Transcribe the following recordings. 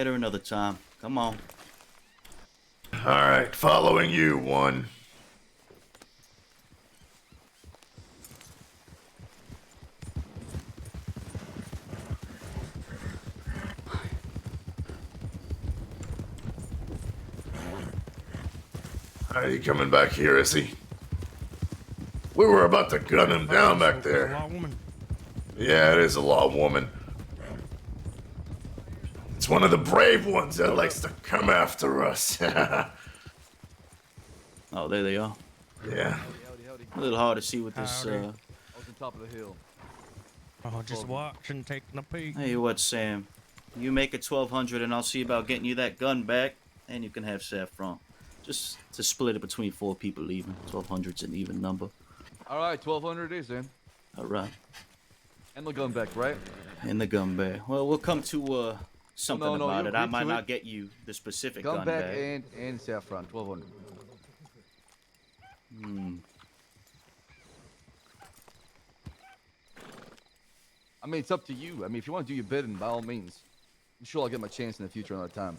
Later another time. Come on. Alright, following you, one. Are you coming back here, is he? We were about to gun him down back there. Yeah, it is a law woman. It's one of the brave ones that likes to come after us. Oh, there they are. Yeah. A little hard to see with this. I was on top of the hill. Oh, just watching, taking a peek. Hey, what, Sam? You make it 1,200, and I'll see about getting you that gun back, and you can have Saffron. Just to split it between 4 people, even. 1,200's an even number. All right, 1,200 it is then. All right. And the gun back, right? And the gun back. Well, we'll come to something about it. I might not it. get you the specific Gun gun back back. and Saffron, 1,200. I mean, it's up to you. I mean, if you want to do your bidding, by all means. I'm sure I'll get my chance in the future another time.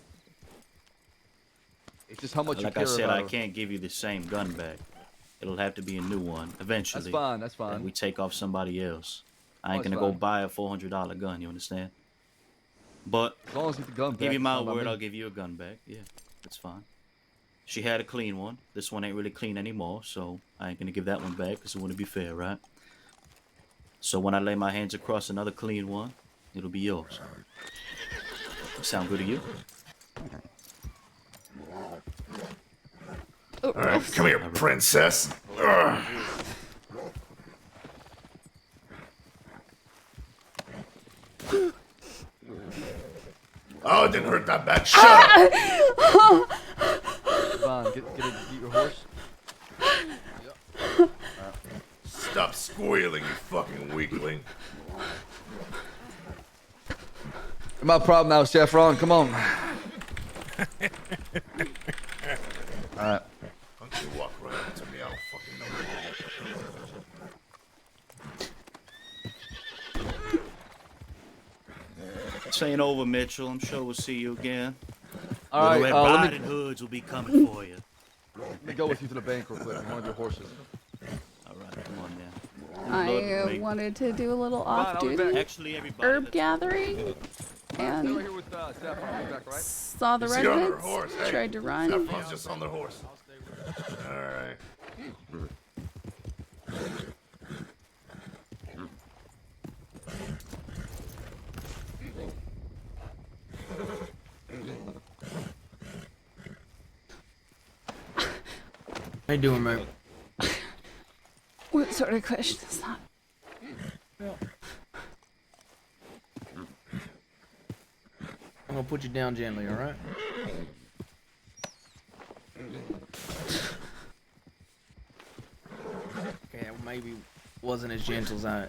It's just how much you Like care I said, about I her. can't give you the same gun back. It'll have to be a new one eventually. That's fine. That's fine. And we take off somebody else. I ain't That's gonna go fine. buy a $400 gun. You understand? But As long as you get the gun back. give you it's my fine by word, me. I'll give you a gun back. Yeah, that's fine. She had a clean one. This one ain't really clean anymore, so I ain't gonna give that one back because it wouldn't be fair, right? So when I lay my hands across another clean one, it'll be yours. Sound good to you? Alright, come here, princess. Ugh. Oh, it didn't hurt that bad. Shut up! Vaughn, get your horse. Stop squealing, you fucking weakling. My problem now, Saffron. Come on. Alright. Don't you walk right up to me, I don't fucking know. This ain't over, Mitchell. I'm sure we'll see you again. All right, Little Red let Riding Hoods will be coming for you. me go with you to the bank real quick. One of your horses. All right, come on now. I wanted to do a little I'll be back. off-duty Actually, everybody. herb let's- gathering, Stay right and here with Saffron. I'll be back, right? saw the You see her on her redwoods, horse, hey? tried to run. Saffron's just on the horse. Alright. How you doing, mate? What sort of question is that? I'm gonna put you down gently, alright? Okay, well, maybe wasn't as gentle as I...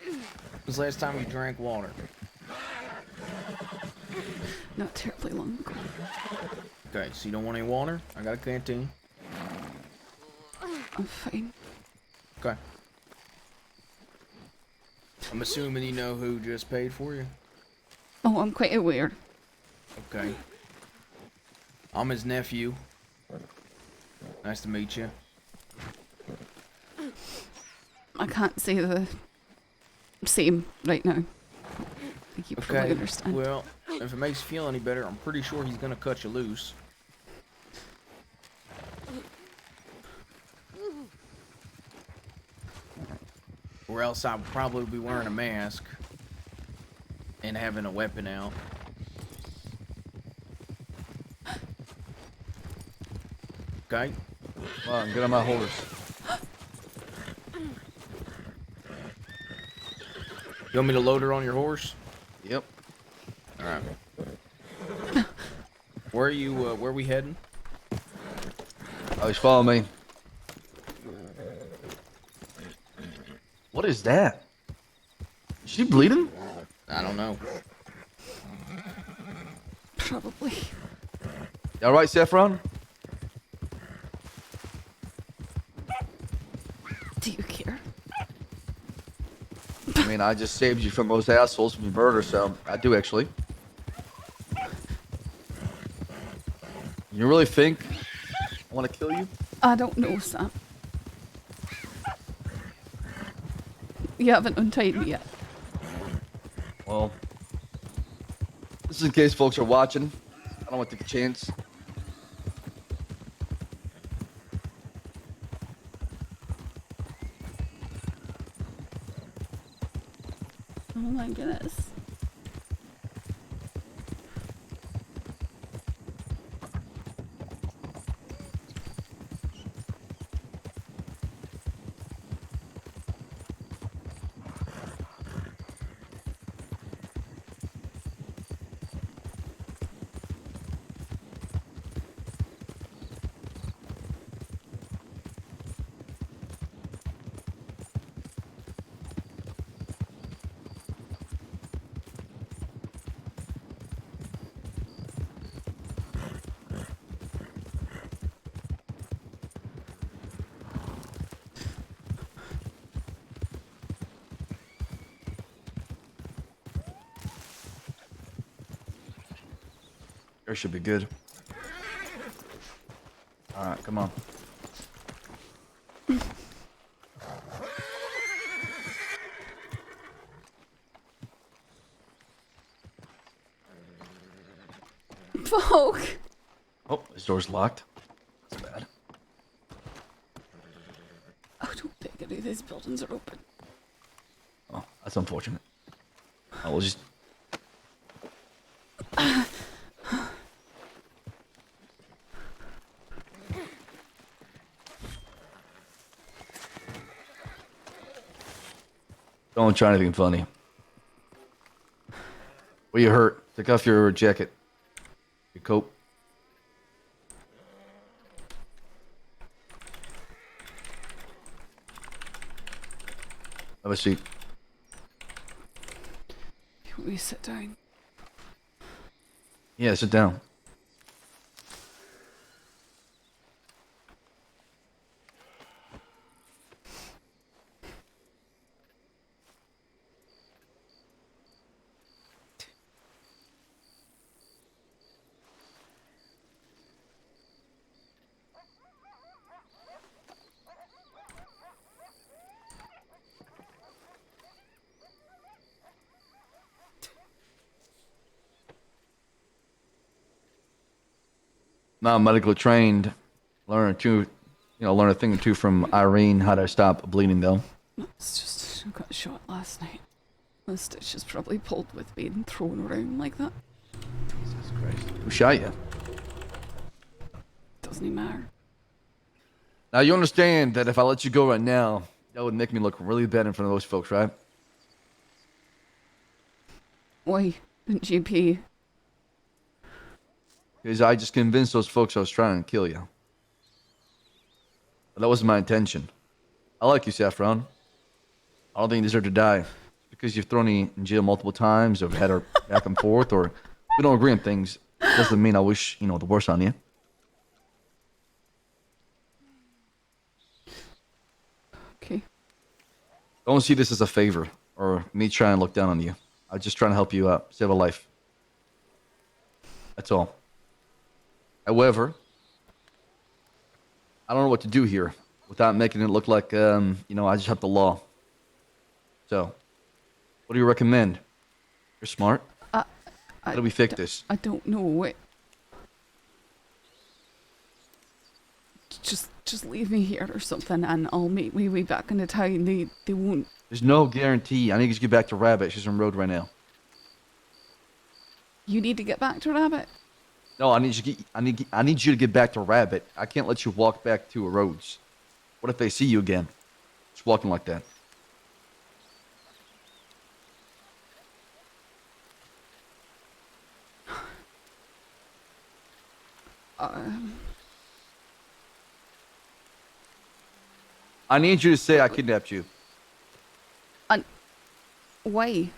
When was the last time you drank water? Not terribly long ago. Okay, so you don't want any water? I got a canteen. I'm fine. Okay. I'm assuming you know who just paid for you? Oh, I'm quite aware. Okay. I'm his nephew. Nice to meet you. I can't say the same right now. I think you probably Okay, understand. well, if it makes you feel any better, I'm pretty sure he's gonna cut you loose. Or else I'll probably be wearing a mask and having a weapon out. Okay? Come on, get on my horse. You want me to load her on your horse? Yep. Alright. Where are you, where are we heading? Oh, he's following me. What is that? Is she bleeding? I don't know. Probably. You all right, Saffron? Do you care? I mean, I just saved you from those assholes from your murder, so I do actually. You really think I want to kill you? I don't know, Sam. You haven't untied me yet. Well, this is in case folks are watching. I don't want to take a chance. Oh my goodness. Yours should be good. All right, come on. Fuck! Oh, this door's locked. That's bad. I don't think any of these buildings are open. Oh, that's unfortunate. I will just... Don't try anything funny. Where you hurt? Take off your jacket. Your coat. Have a seat. You want me to sit down? Yeah, sit down. Not medically trained. Learn a thing or two from Irene how to stop bleeding though. It's just, I got shot last night. The stitch is probably pulled with being thrown around like that. Jesus Christ. Who shot you? Doesn't even matter. Now you understand that if I let you go right now, that would make me look really bad in front of those folks, right? Why didn't you pay? Because I just convinced those folks I was trying to kill you. But that wasn't my intention. I like you, Saffron. I don't think you deserve to die. Because you've thrown me in jail multiple times, or had her back and forth, or we don't agree on things, doesn't mean I wish, the worst on you. Okay. Don't see this as a favor, or me trying to look down on you. I'm just trying to help you out, save a life. That's all. However, I don't know what to do here without making it look like, I just have the law. So, what do you recommend? You're smart. How do we fix this? I don't know. Wait. Just leave me here or something, and I'll make my way back into town. They won't. There's no guarantee. I need you to get back to Rabbit. She's on road right now. You need to get back to Rabbit. No, I need you to get back to Rabbit. I can't let you walk back to Rhodes. What if they see you again? Just walking like that. I need you to say I kidnapped you. Why?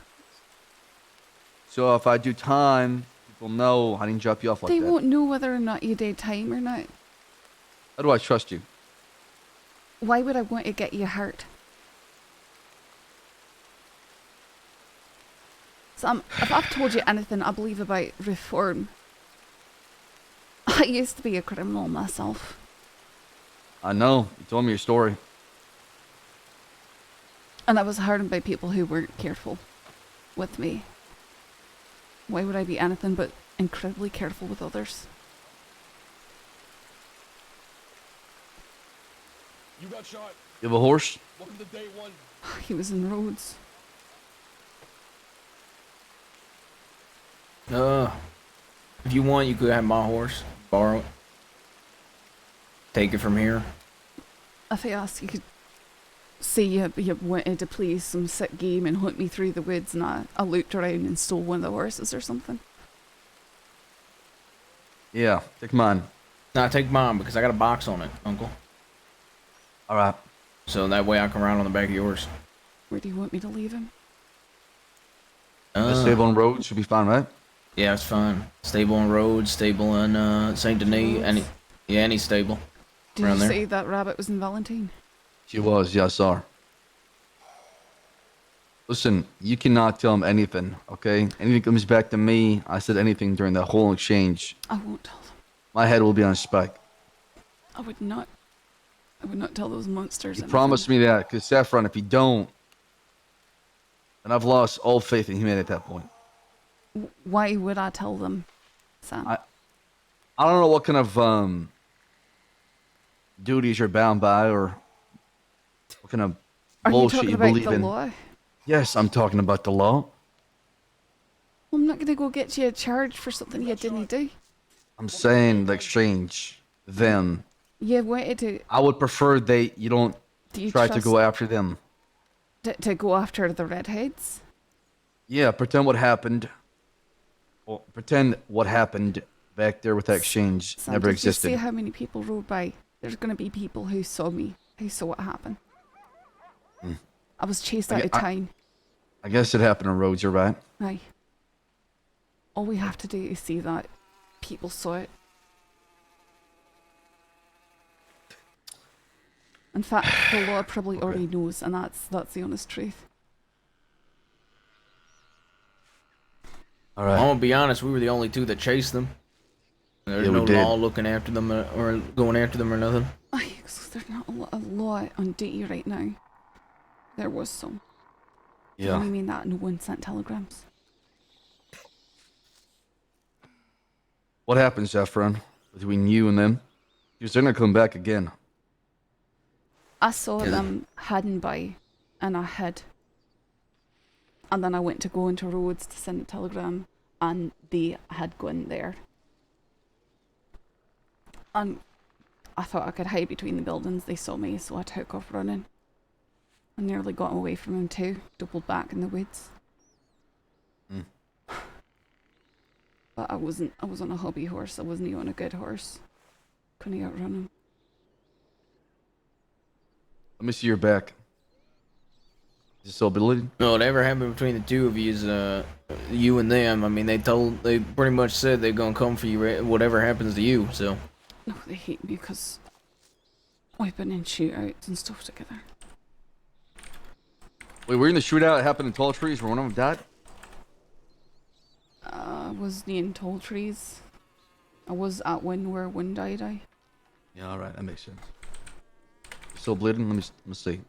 So if I do time They'll know I didn't drop you off like They that. won't know whether or not you did time or not. How do I trust you? Why would I want to get you hurt? Sam, if I've told you anything I believe about reform, I used to be a criminal myself. I know. You told me your story. And I was hardened by people who weren't careful with me. Why would I be anything but incredibly careful with others? You got shot. You have a horse? Welcome to day one. He was in Rhodes. If you want, you could have my horse. Borrow it. Take it from here. If I asked, you could say you wanted to play some sick game and hunt me through the woods, and I looped around and stole one of the horses or something. Yeah, take mine. Nah, take mine because I got a box on it, Uncle. All right. So that way I can ride on the back of yours. Where do you want me to leave him? The stable on road should be fine, right? Yeah, it's fine. Stable on road, stable in Saint Denis, any stable. Did Around you there. say that rabbit was in Valentine? She was, yeah, I saw her. Listen, you cannot tell him anything, okay? Anything comes back to me, I said anything during the whole exchange, I won't tell them. my head will be on spike. I would not tell those monsters. You anything. promised me that, because Saffron, if you don't, then I've lost all faith in humanity at that point. Why would I tell them, Sam? I don't know what kind of duties you're bound by or what kind of Are you bullshit talking you about believe the in. law? Yes, I'm talking about the law. Well, I'm not going to go get you a charge for something you didn't do. I'm saying the exchange. Then You wanted to I would prefer you don't do you try to trust go after them. to go after the redheads? Yeah, pretend what happened. Well, pretend what happened back there with that exchange Sam, never did existed. you see how many people rode by? There's going to be people who saw me, who saw what happened. I was chased out of town. I guess it happened on roads, you're right. Aye. All we have to do is see that people saw it. In fact, the law probably already knows, and that's the honest truth. All I'm right. gonna be honest, we were the only two that chased them. There's Yeah, we no did. law looking after them or going after them or nothing. Aye, 'cause there's not a lot of law on duty right now. There was some. Do you Yeah. only mean that no one sent telegrams? What happened, Saffron, between you and them? Because they're gonna come back again. I saw them heading by, and I hid. And then I went to go into Rhodes to send a telegram, and they had gone there. And I thought I could hide between the buildings. They saw me, so I took off running. I nearly got away from them too, doubled back in the woods. But I was on a hobby horse. I wasn't even on a good horse. Couldn't outrun him. Let me see your back. Is it still bleeding? No, whatever happened between the two of you is you and them. I mean, they pretty much said they're gonna come for you, whatever happens to you. So No, they hate me because we've been in shootouts and stuff together. Wait, we're in the shootout that happened in Tall Trees where one of them died? Was in tall trees. I was at one where one died. Yeah, all right, that makes sense. Still bleeding? Let me see.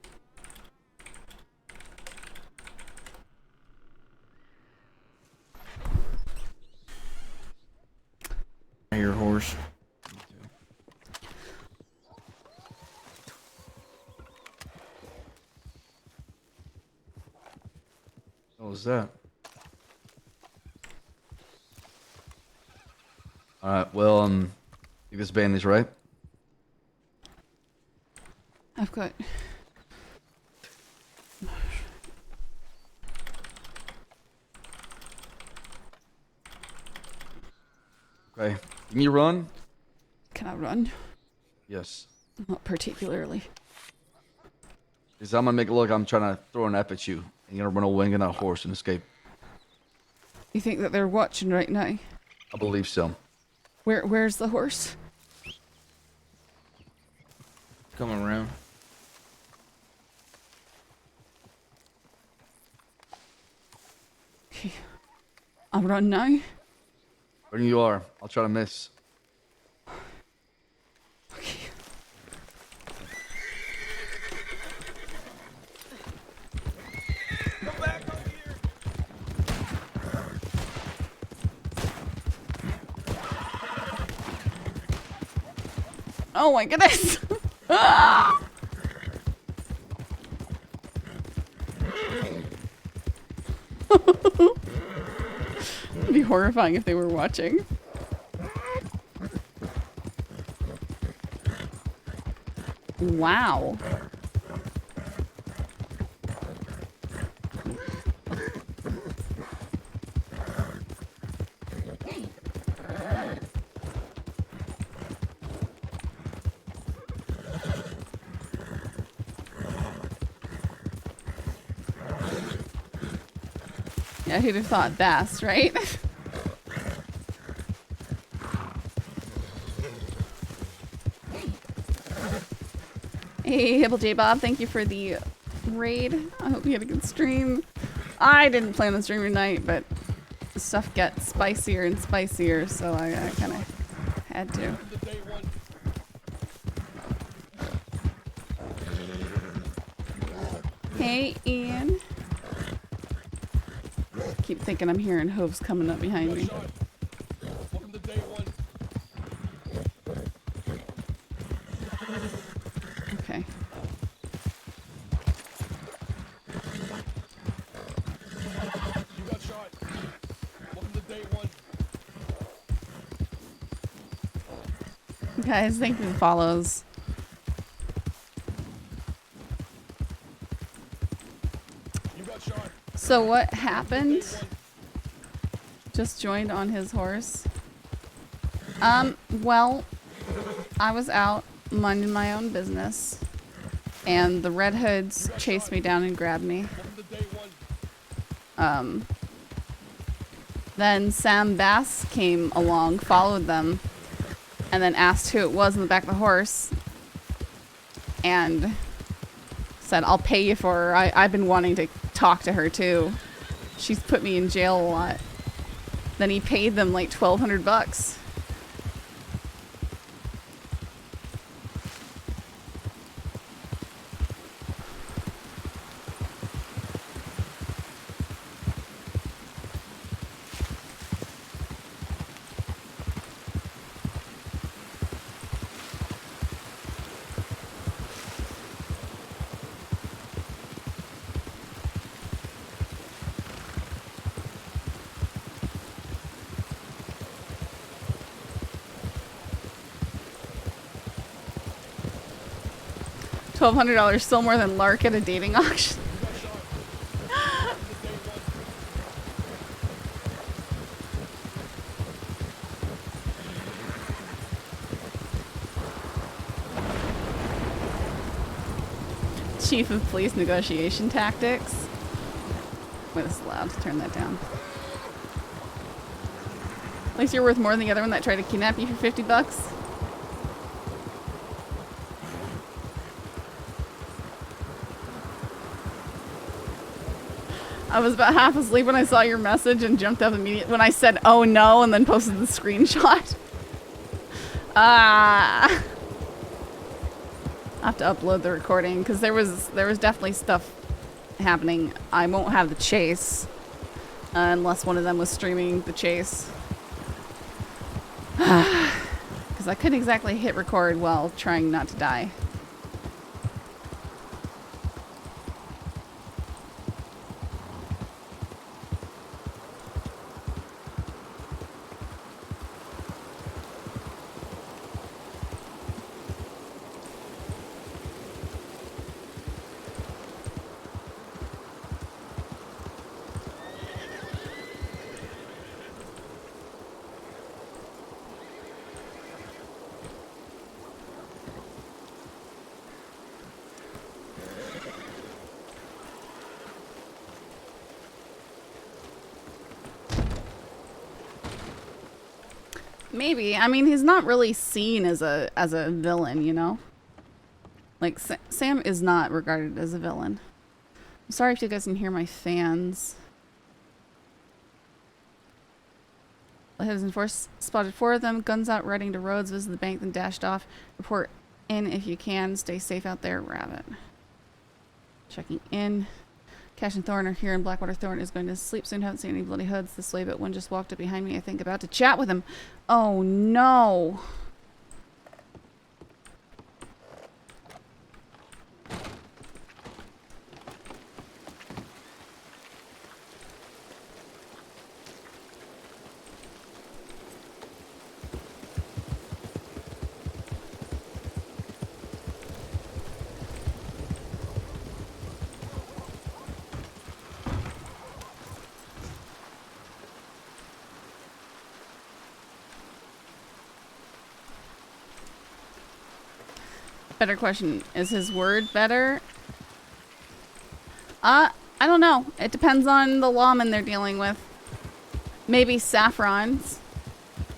your horse. What was that? Alright, well, think this bandage, right? I've got. Okay. Can you run? Can I run? Yes. Not particularly. Because I'm gonna make it look I'm trying to throw an F at you. And you're gonna run away and get on a horse and escape. You think that they're watching right now? I believe so. Where's the horse? Coming around. Okay. I'll run now. Where you are, I'll try to miss. Okay. Come back over here. Oh my goodness. Ah! It'd be horrifying if they were watching. Wow. Yeah, who'd have thought Bass, right? Hey, Hibble J Bob, thank you for the raid. I hope you had a good stream. I didn't plan on streaming tonight, but stuff gets spicier and spicier, so I kind of had to. Welcome to day one. Hey, Ian. Keep thinking I'm hearing hooves coming up behind me. Shot. Welcome to day one. Okay. You got shot. Welcome to day one. Guys, thank you for the follows. You got shot. So what happened? Day one. Just joined on his horse. Well, I was out minding my own business, and the Red Hoods chased me down and grabbed me. Welcome to day one. Then Sam Baas came along, followed them, and then asked who it was in the back of the horse, and said, I'll pay you for her. I've been wanting to talk to her too. She's put me in jail a lot. Then he paid them like $1,200. $1,200, still more than Lark at a dating auction. Chief of Police Negotiation Tactics. Wait, this is loud. Turn that down. At least you're worth more than the other one that tried to kidnap you for $50. I was about half asleep when I saw your message and jumped up immediately when I said, oh no, and then posted the screenshot. I have to upload the recording because there was definitely stuff happening. I won't have the chase unless one of them was streaming the chase. Because I couldn't exactly hit record while trying not to die. Maybe. I mean, he's not really seen as a villain, you know? Like, Sam is not regarded as a villain. I'm sorry if you guys can hear my fans. Lightheads in force spotted 4 of them. Guns out, riding to roads, visit the bank, then dashed off. Report in if you can. Stay safe out there, Rabbit. Checking in. Cash and Thorn are here, and Blackwater Thorn is going to sleep soon. Haven't seen any bloody hoods this way, but one just walked up behind me. I think about to chat with him. Oh no. Better question. Is his word better? I don't know. It depends on the lawman they're dealing with. Maybe Saffron's.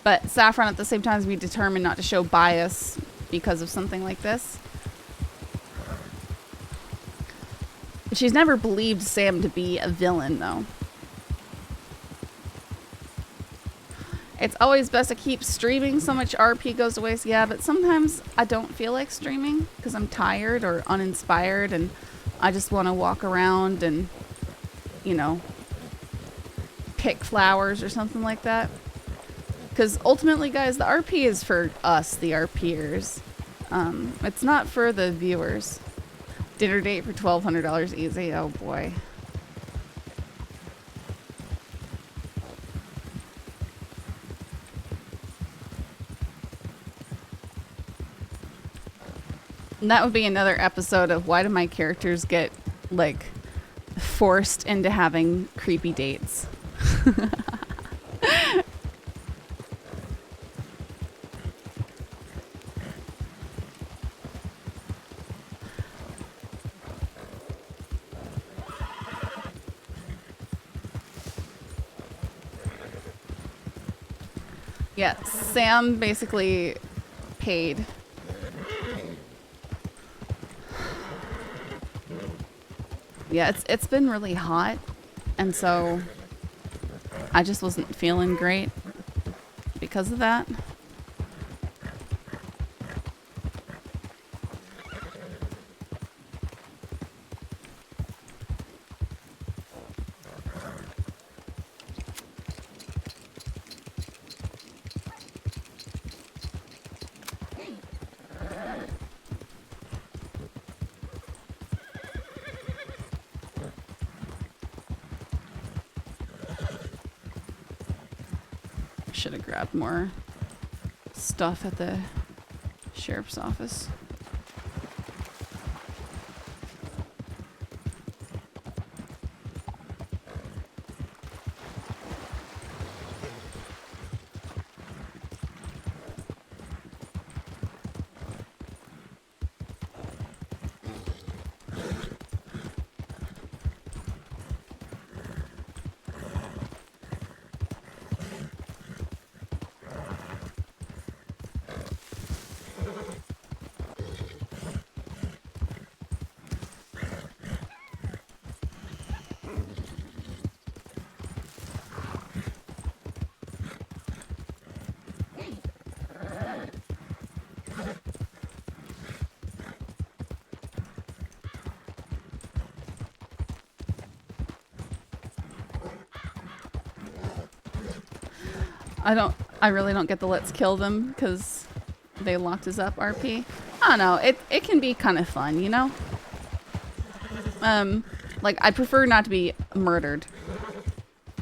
But Saffron at the same time is be determined not to show bias because of something like this. She's never believed Sam to be a villain, though. It's always best to keep streaming. So much RP goes to waste. Yeah, but sometimes I don't feel like streaming because I'm tired or uninspired and I just want to walk around and, you know, pick flowers or something like that. Because ultimately, guys, the RP is for us, the RPers. It's not for the viewers. Dinner date for $1,200 easy. Oh, boy. And that would be another episode of why do my characters get, like, forced into having creepy dates. Yeah, Sam basically paid. Yeah, it's been really hot, and so I just wasn't feeling great because of that. Should have grabbed more stuff at the sheriff's office. I really don't get the let's kill them because they locked us up RP. I don't know. It can be kind of fun, you know? Like, I prefer not to be murdered.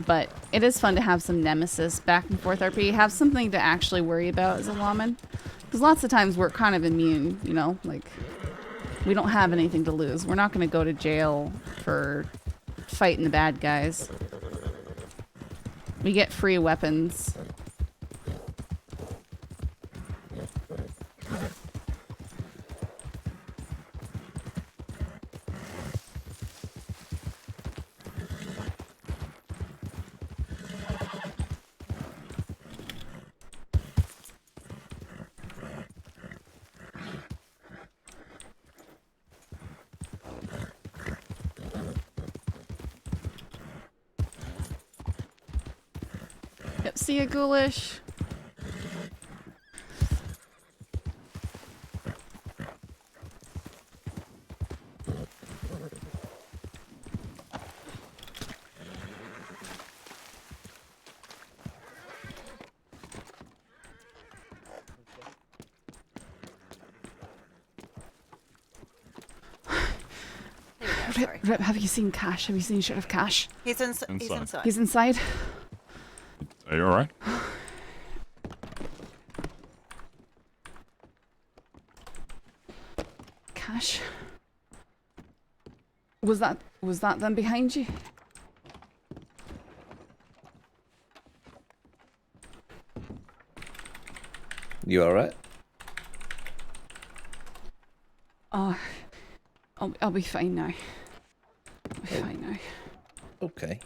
But it is fun to have some nemesis back and forth RP. Have something to actually worry about as a lawman. Because lots of times we're kind of immune, you know? Like, we don't have anything to lose. We're not going to go to jail for fighting the bad guys. We get free weapons. See ya, Ghoulish. Sorry. Rip, have you seen Cash? Have you seen Sheriff Cash? He's inside. He's inside. Are you alright? Cash. Was that them behind you? You alright? I'll be fine now. I'll be fine now. Okay.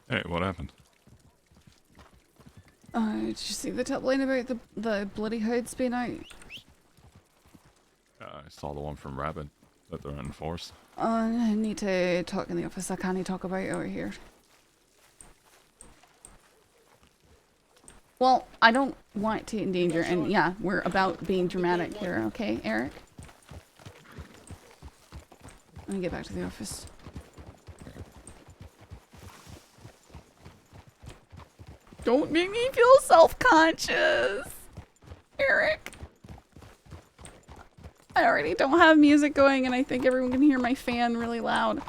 Hey, what happened? Did you see the top line about the bloody hoods being out? I saw the one from Rabbit that they're enforced. I need to talk in the office. I can't talk about it over here. Well, I don't want to endanger, and yeah, we're about being dramatic here, okay, Eric? Let me get back to the office. Don't make me feel self-conscious, Eric. I already don't have music going, and I think everyone can hear my fan really loud.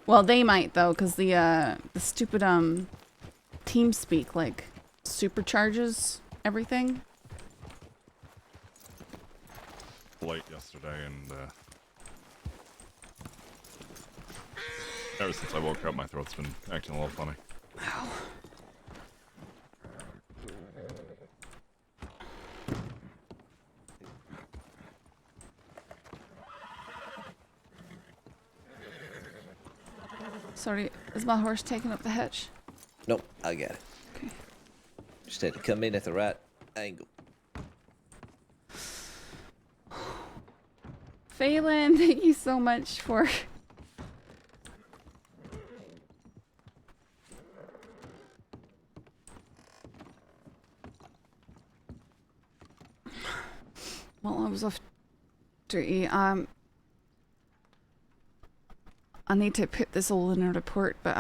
Well, they might though, cause the stupid TeamSpeak like supercharges everything. Late yesterday, and ever since I woke up, my throat's been acting a little funny. Ow. Sorry, is my horse taking up the hitch? Nope, I got it. Okay. Just had to come in at the right angle. Phelan, thank you so much for... Well, I was off duty. I need to put this all in a report, but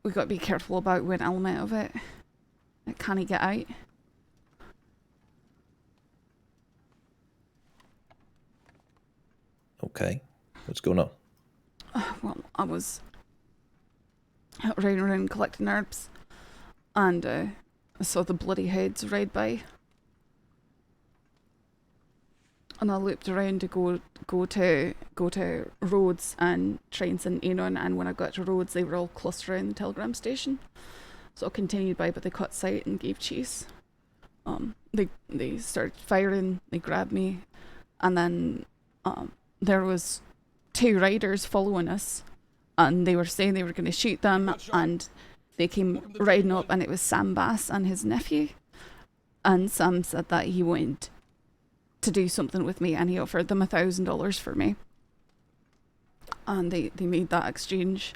we got to be careful about one element of it. It can't get out. Okay. What's going on? Well, I was out riding around collecting herbs, and I saw the bloody heads ride by. And I looped around to go to Rhodes and try and send Anon, and when I got to Rhodes they were all clustered around the telegram station. So I continued by, but they caught sight and gave chase. They started firing, they grabbed me, and then there was 2 riders following us, and they were saying they were going to shoot them, and they came riding up, and it was Sam Baas and his nephew, and Sam said that he wanted to do something with me, and he offered them $1,000 for me, and they made that exchange,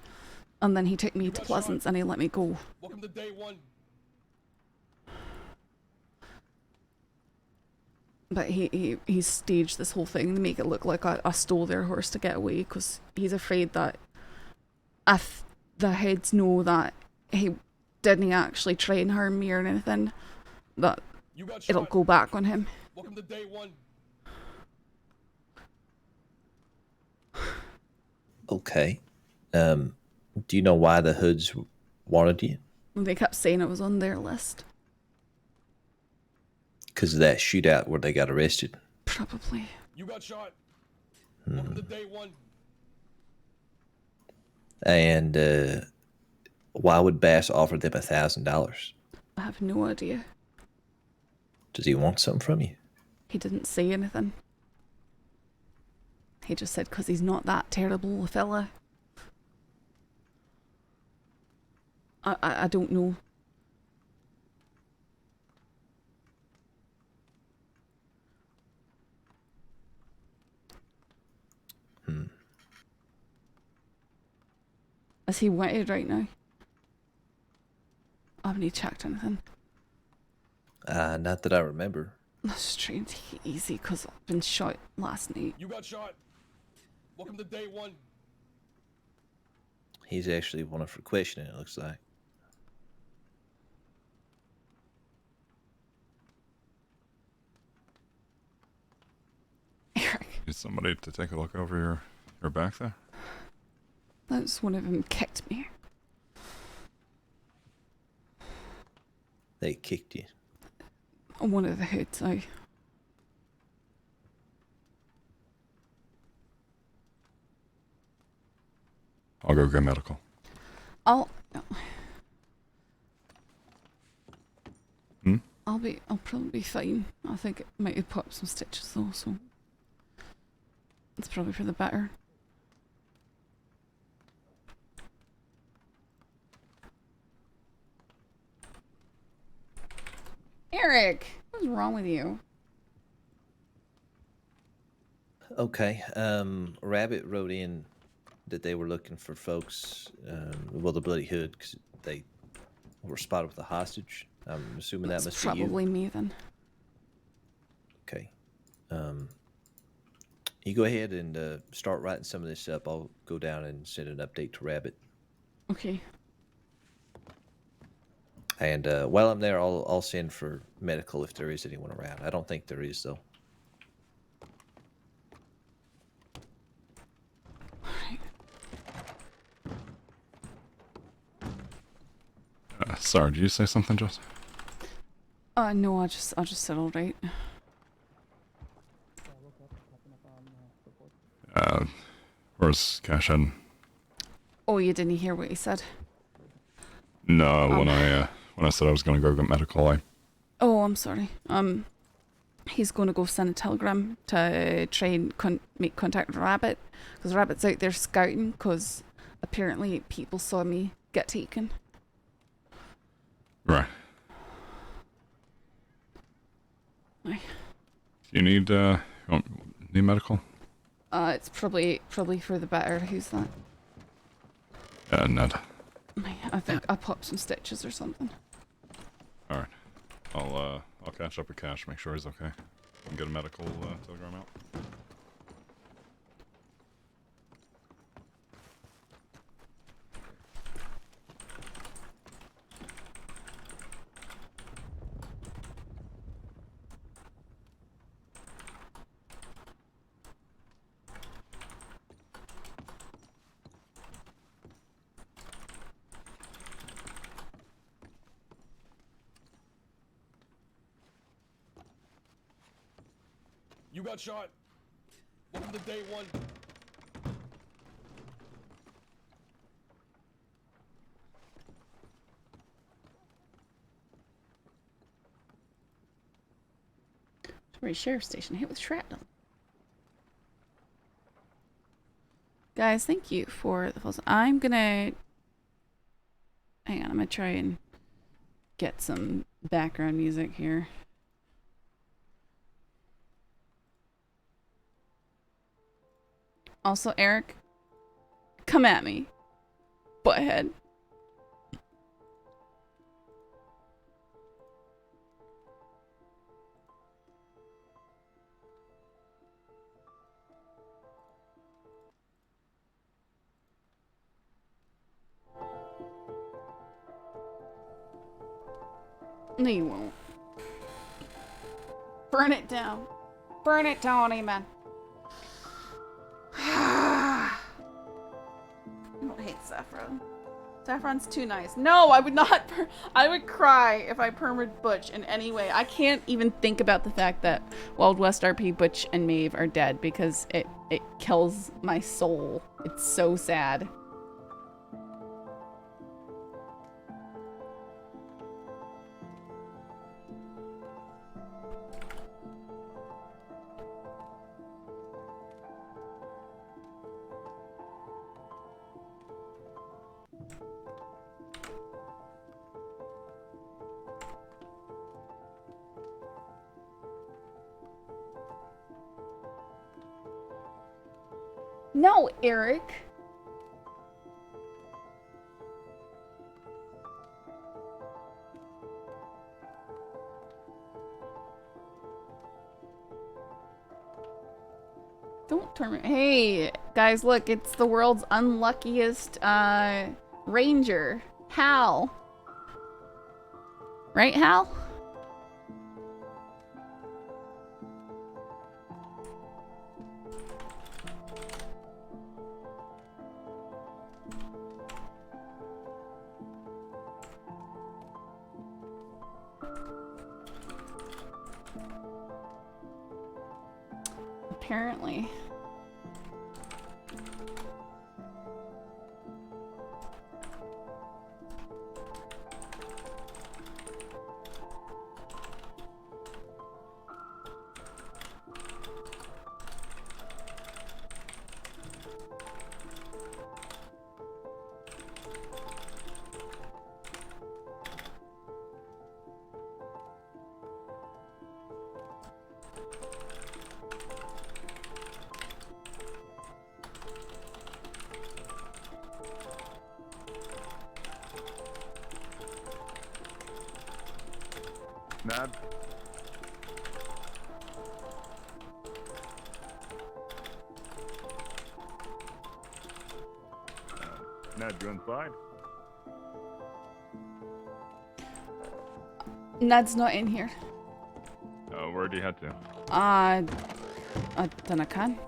and then he took me to Pleasance and he let me go. Welcome to day 1. But he staged this whole thing to make it look like I stole their horse to get away, because he's afraid that if the heads know that he didn't actually try and harm me or anything, that it'll go back on him. Welcome to day 1. Okay. Do you know why the hoods wanted you? They kept saying it was on their list. Because of that shootout where they got arrested. Probably. You got shot. Welcome to day 1. And why would Bass offer them $1,000? I have no idea. Does he want something from you? He didn't say anything. He just said because he's not that terrible a fella. I don't know. Is he wetted right now? I haven't checked anything. Not that I remember. Let's try and take it easy because I've been shot last night. You got shot. Welcome to day one. He's actually wanted for questioning, it looks like. Eric, Need somebody to take a look over your back there? that's one of them kicked me. They kicked you. One of the hoods, I. I'll go get medical. I'll Hmm? I'll probably be fine. I think it might have popped some stitches though, so it's probably for the better. Eric, what's wrong with you? Okay. Rabbit wrote in that they were looking for folks, well, the Bloody Hood, because they were spotted with a hostage. I'm assuming That's that must be you. probably me then. Okay. You go ahead and start writing some of this up. I'll go down and send an update to Rabbit. Okay. And while I'm there, I'll send for medical if there is anyone around. I don't think there is, though. Sorry, did you say something, Jess? No, I just said all right. Where's Cashin? Oh, you didn't hear what he said? No, when I said I was gonna go get medical, Oh, I'm sorry. He's going to go send a telegram to try and make contact with Rabbit, because Rabbit's out there scouting, because apparently people saw me get taken. Right. Aye. You need need medical? It's probably for the better. Who's that? Ned. Aye, I think I popped some stitches or something. All right. I'll catch up with Cash, make sure he's okay. And get a medical telegram out. You got shot. Welcome to day one. Surrey Sheriff Station hit with shrapnel. Guys, thank you for the follows. I'm gonna hang on. I'm gonna try and get some background music here. Also, Eric, come at me, butthead. No, you won't. Burn it down. Burn it down, amen. I don't hate Saffron. Saffron's too nice. No, I would not. I would cry if I permed Butch in any way. I can't even think about the fact that Wild West RP, Butch, and Maeve are dead because it kills my soul. It's so sad. No, Eric. Don't torment. Hey, guys, look, it's the world's unluckiest ranger, Hal. Right, Hal? Apparently. Nad. Nad, you inside? Ned's not in here. Where'd you head to? I dunno, can.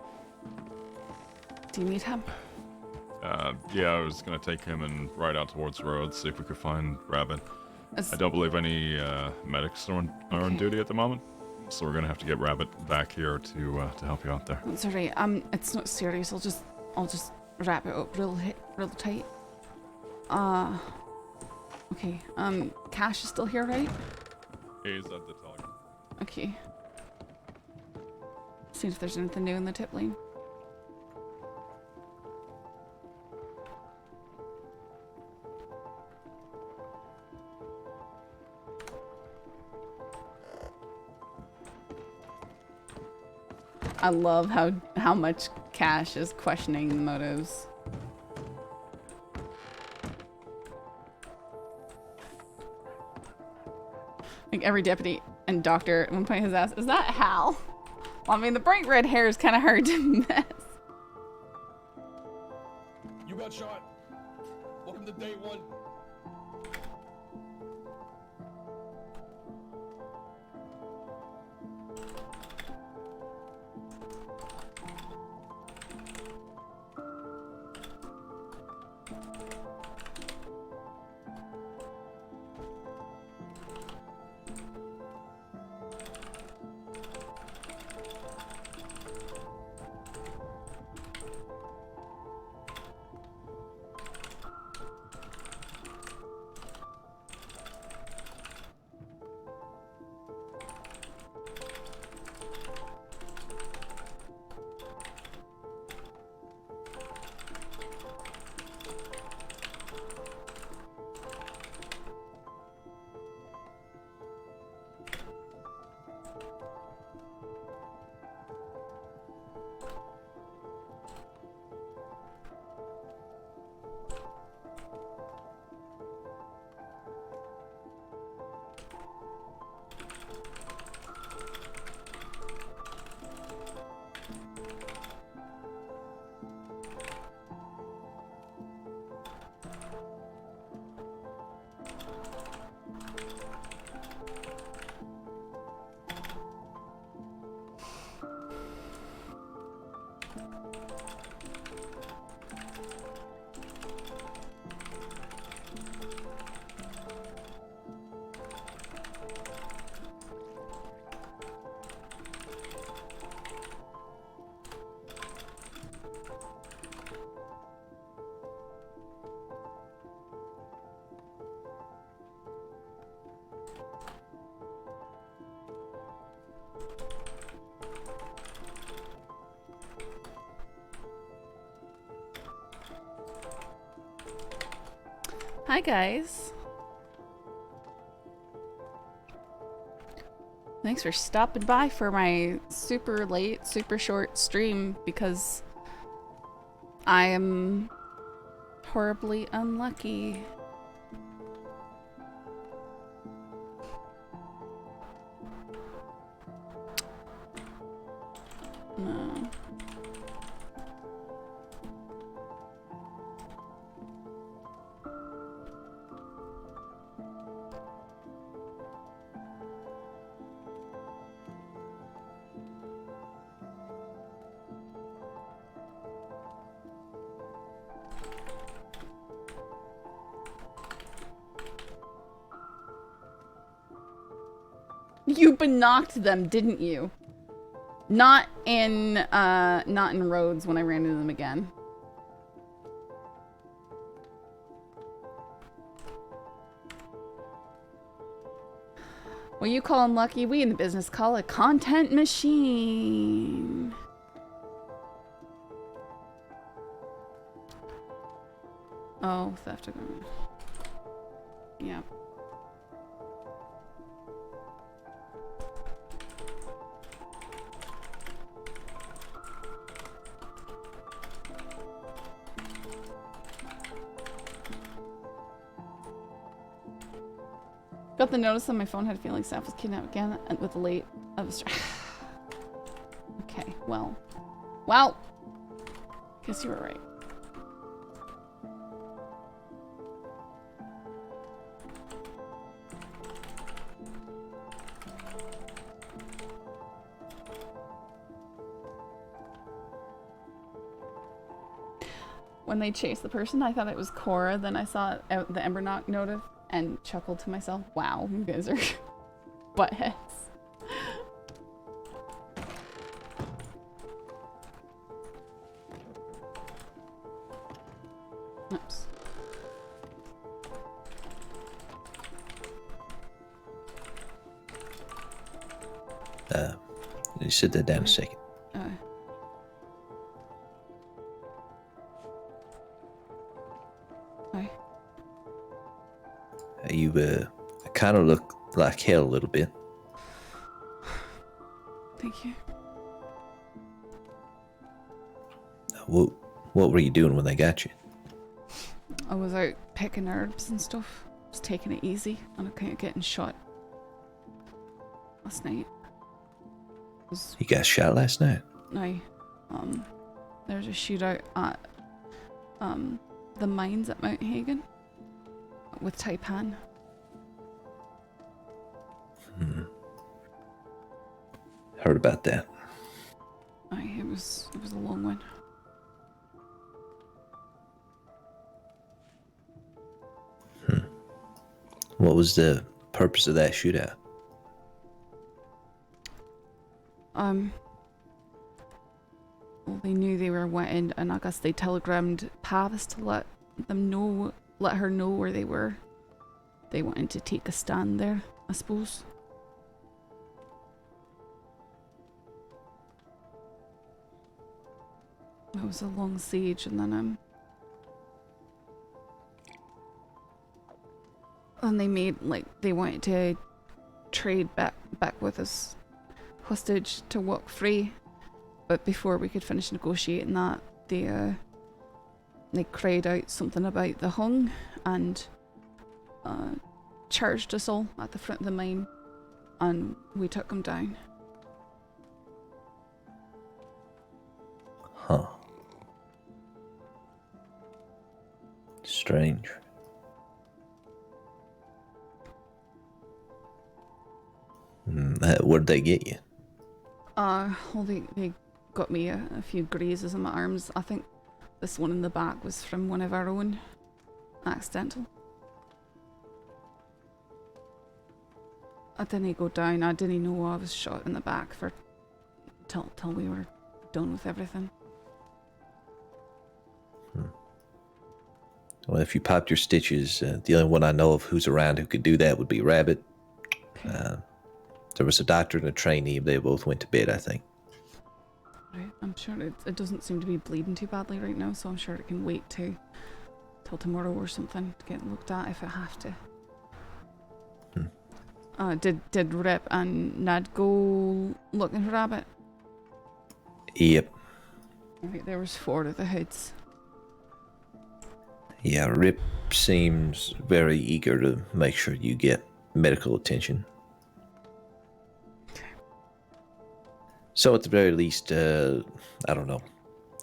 Do you need him? Yeah, I was gonna take him and ride out towards the road, see if we could find Rabbit. It's- I don't believe any medics are on duty at the moment, so we're gonna have to get Rabbit back here to help you out there. It's alright. It's not serious. I'll just wrap it up real tight. Okay. Cash is still here, right? He's at the telegram. Okay. See if there's anything new in the tip lane. I love how much Cash is questioning the motives. Like every deputy and doctor at one point has asked, "Is that Hal?" Well, I mean, the bright red hair is kind of hard to miss. You got shot. Welcome to day one. Hi, guys. Thanks for stopping by for my super late, super short stream because I am horribly unlucky. No. You knocked them, didn't you? Not in roads when I ran into them again. What you call unlucky, we in the business call a content machine. Oh, theft agreement. Yeah. Got the notice on my phone, had a feeling Saff was kidnapped again and with the late of a Okay, well. Wow. Guess you were right. When they chased the person, I thought it was Cora. Then I saw the embernocte notif and chuckled to myself. Wow, you guys are butt heads. Oops. You sit that down a second. You kind of look like hell a little bit. Thank you. What were you doing when they got you? I was out picking herbs and stuff. Just taking it easy and I kind of getting shot last night. You got shot last night? No. There was a shootout at the mines at Mount Hagen with Taipan. Heard about that. Aye, it was a long one. What was the purpose of that shootout? Well, they knew they were wanted, and I guess they telegrammed Pavis to let her know where they were. They wanted to take a stand there, I suppose. It was a long siege, and then and they made they wanted to trade back with us hostage to walk free, but before we could finish negotiating that, they cried out something about the hung and charged us all at the front of the mine, and we took them down. Huh. Strange. Where'd they get you? Well, they got me a few grazes on my arms. I think this one in the back was from one of our own. Accidental. I didn't go down. I didn't know I was shot in the back till we were done with everything. Well, if you popped your stitches, the only one I know of who's around who could do that would be Rabbit. There was a doctor and a trainee. They both went to bed, I think. Right. I'm sure it doesn't seem to be bleeding too badly right now, so I'm sure it can wait till tomorrow or something to get looked at if I have to. Did Rep and Nad go looking for Rabbit? Yep. Right, there was 4 of the hoods. Yeah, Rip seems very eager to make sure you get medical attention. So at the very least, I don't know,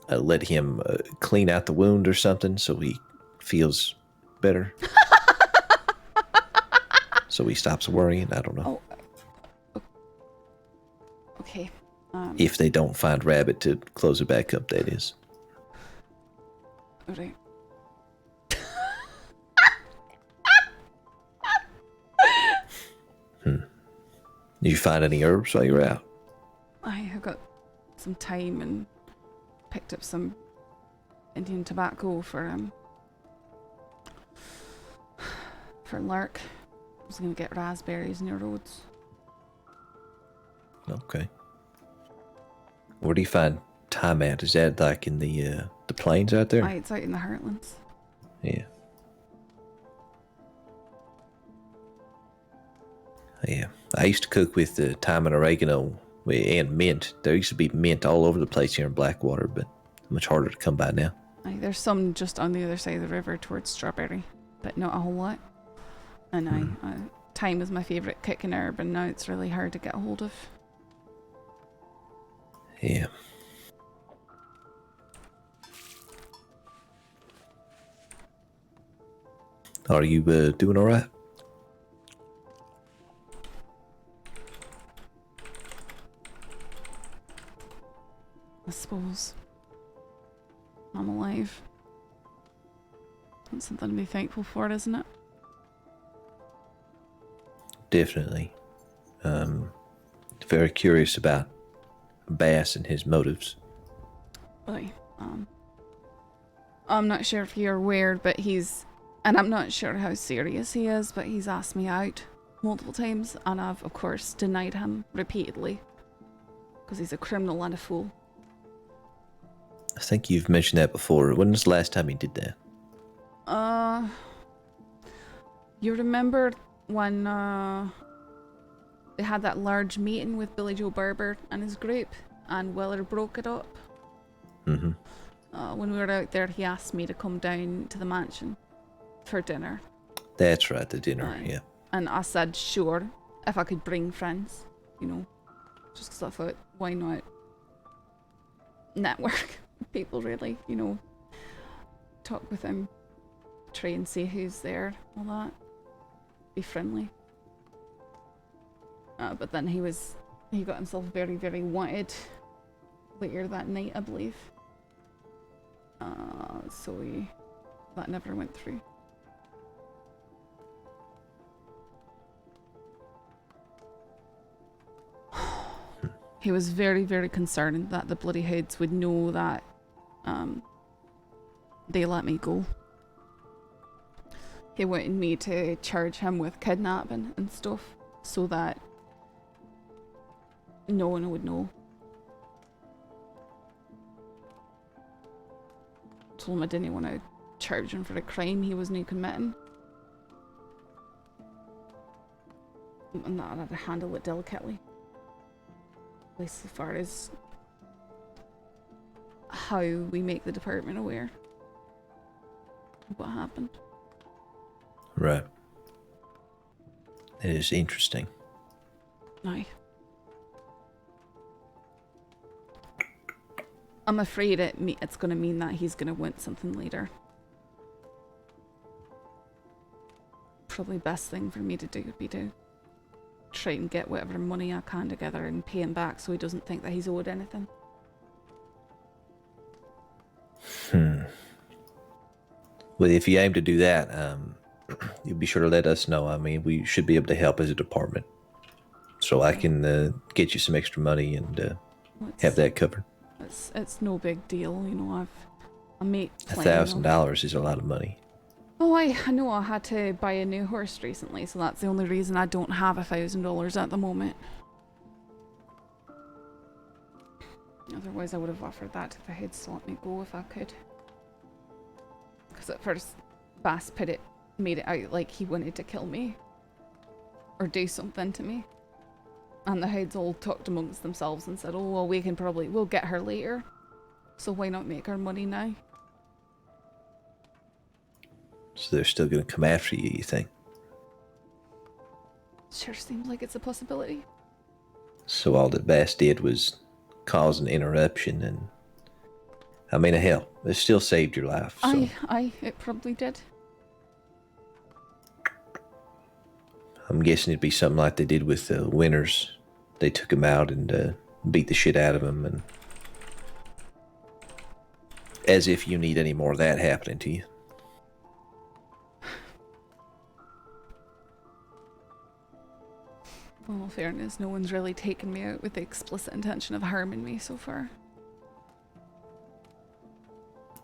let him clean out the wound or something so he feels better. So he stops worrying. I don't know. Oh. Okay. If they don't find Rabbit to close it back up, that is. Alright. Did you find any herbs while you were out? I have got some thyme and picked up some Indian tobacco for Lark. I was gonna get raspberries near roads. Okay. Where do you find thyme at? Is that like in the plains out there? It's out in the heartlands. Yeah. Yeah. I used to cook with thyme and oregano and mint. There used to be mint all over the place here in Blackwater, but much harder to come by now. There's some just on the other side of the river towards Strawberry, but not a whole lot. And thyme is my favourite cooking herb, and now it's really hard to get a hold of. Yeah. Are you doing all right? I suppose. I'm alive. That's something to be thankful for, isn't it? Definitely. Very curious about Bass and his motives. Like, I'm not sure if you're aware, but and I'm not sure how serious he is, but he's asked me out multiple times, and I've, of course, denied him repeatedly. Because he's a criminal and a fool. I think you've mentioned that before. When was the last time he did that? You remember when they had that large meeting with Billy Joe Barber and his group, and Weller broke it up? Mm-hmm. When we were out there, he asked me to come down to the mansion for dinner. That's right, the dinner, yeah. And I said, sure, if I could bring friends, just because I thought, why not network with people, really, talk with him, try and see who's there, all that, be friendly. But then he got himself very, very wanted later that night, I believe. So that never went through. He was very, very concerned that the bloody hoods would know that they let me go. He wanted me to charge him with kidnapping and stuff so that no one would know. Told him I didn't want to charge him for a crime he wasn't committing. And that I had to handle it delicately. At least as far as how we make the department aware of what happened. Right. It is interesting. Aye. I'm afraid it's going to mean that he's going to want something later. Probably best thing for me to do would be to try and get whatever money I can together and pay him back so he doesn't think that he's owed anything. Well, if you aim to do that, you'll be sure to let us know. I mean, we should be able to help as a department. So I can get you some extra money and have that covered. It's no big deal, I make $1,000 is a lot of money. Oh, I know I had to buy a new horse recently, so that's the only reason I don't have $1,000 at the moment. Otherwise, I would have offered that to the heads to let me go if I could. Because at first, Bass made it out like he wanted to kill me. Or do something to me. And the heads all talked amongst themselves and said, oh, well, we'll get her later. So why not make our money now? So they're still going to come after you, you think? Sure seems like it's a possibility. So all that Bass did was cause an interruption, and I mean, hell, it still saved your life. So Aye, it probably did. I'm guessing it'd be something like they did with the Winners. They took him out and beat the shit out of him, and as if you need any more of that happening to you. Well, in fairness, no one's really taken me out with the explicit intention of harming me so far.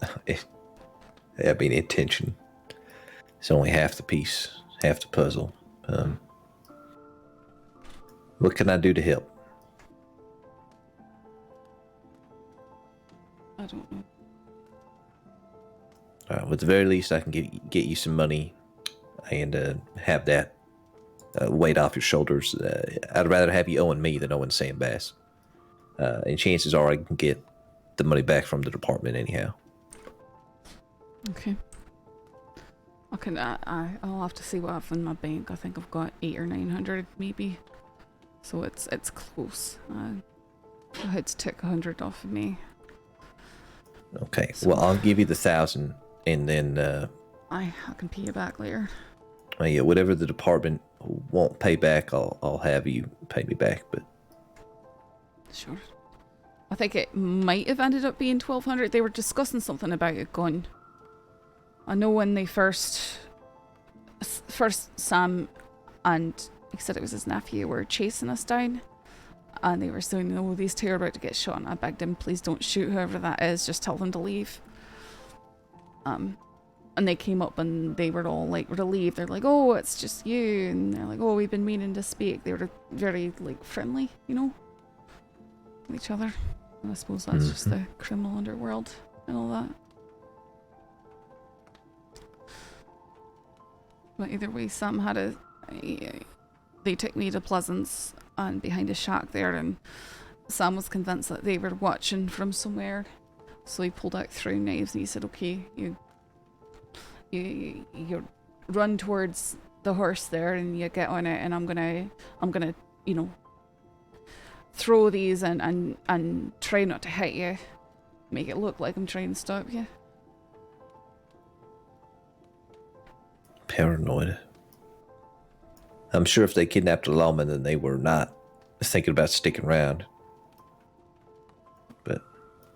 I mean, intention. It's only half the piece, half the puzzle. What can I do to help? I don't know. All right, well, at the very least, I can get you some money and have that weight off your shoulders. I'd rather have you owing me than owing Sam Baas. And chances are I can get the money back from the department anyhow. Okay. Okay, I'll have to see what I have in my bank. I think I've got 800 or 900 maybe. So it's close. I had to take 100 off of me. Okay, So- well, I'll give you the 1,000, and then I can pay you back later. yeah, whatever the department won't pay back, I'll have you pay me back. But Sure. I think it might have ended up being 1,200. They were discussing something about it gone. I know when they first Sam and he said it was his nephew were chasing us down, and they were saying, "Oh, these two are about to get shot." And I begged him, "Please don't shoot whoever that is. Just tell them to leave." And they came up and they were all like relieved. They're like, "Oh, it's just you," and they're like, "Oh, we've been meaning to speak." They were very like friendly, you know, with each other. And I suppose that's just the criminal underworld and all that. But either way, Sam had they took me to Pleasance and behind a shack there, and Sam was convinced that they were watching from somewhere. So he pulled out throwing knives and he said, "Okay, you run towards the horse there and you get on it, and I'm gonna, you know, throw these and try not to hit you. Make it look like I'm trying to stop you." paranoid. I'm sure if they kidnapped a lawman, then they were not thinking about sticking around. But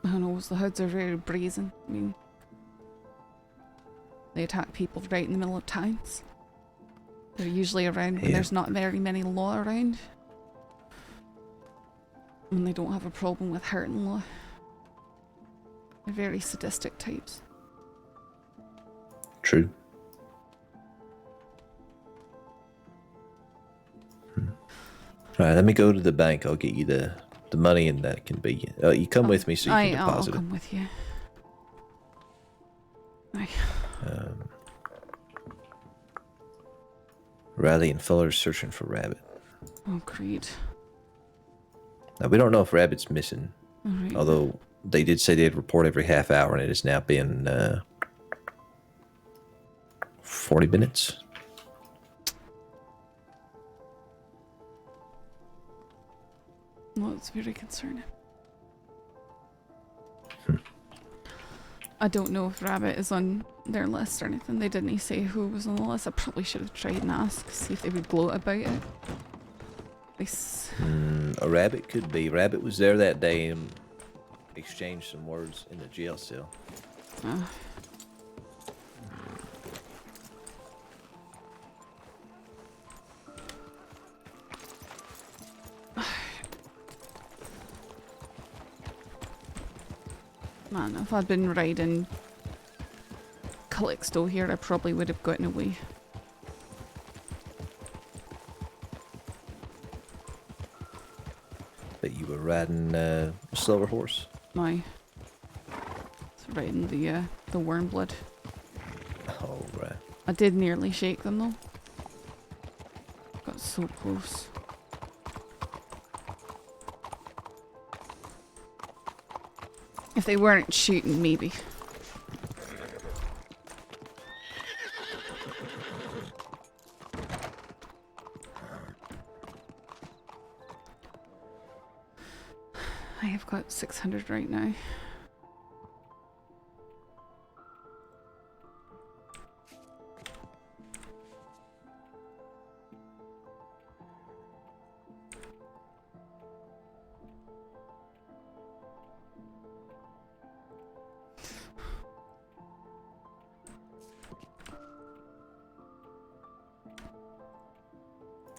Who knows? The hoods are very brazen. I mean, they attack people right in the middle of towns. They're usually around when there's not very many law around. And they don't have a problem with hurting law. They're very sadistic types. true. All right, let me go to the bank. I'll get you the money, and that can be. You come with me so you can I'll deposit it. come with you. Aye. Riley and Fuller's searching for Rabbit. Oh, great. Now, we don't know if Rabbit's missing, All right. although they did say they'd report every half hour, and it has now been 40 minutes. Well, it's very concerning. I don't know if Rabbit is on their list or anything. They didn't say who was on the list. I probably should have tried and asked, see if they would gloat about it. A Rabbit could be. Rabbit was there that day and exchanged some words in the jail cell. Man, if I'd been riding Calixto here, I probably would have gotten away. But you were riding a slower horse. My, it's riding the Wormblood. Oh, right. I did nearly shake them though. Got so close. If they weren't shooting, maybe. I have got 600 right now.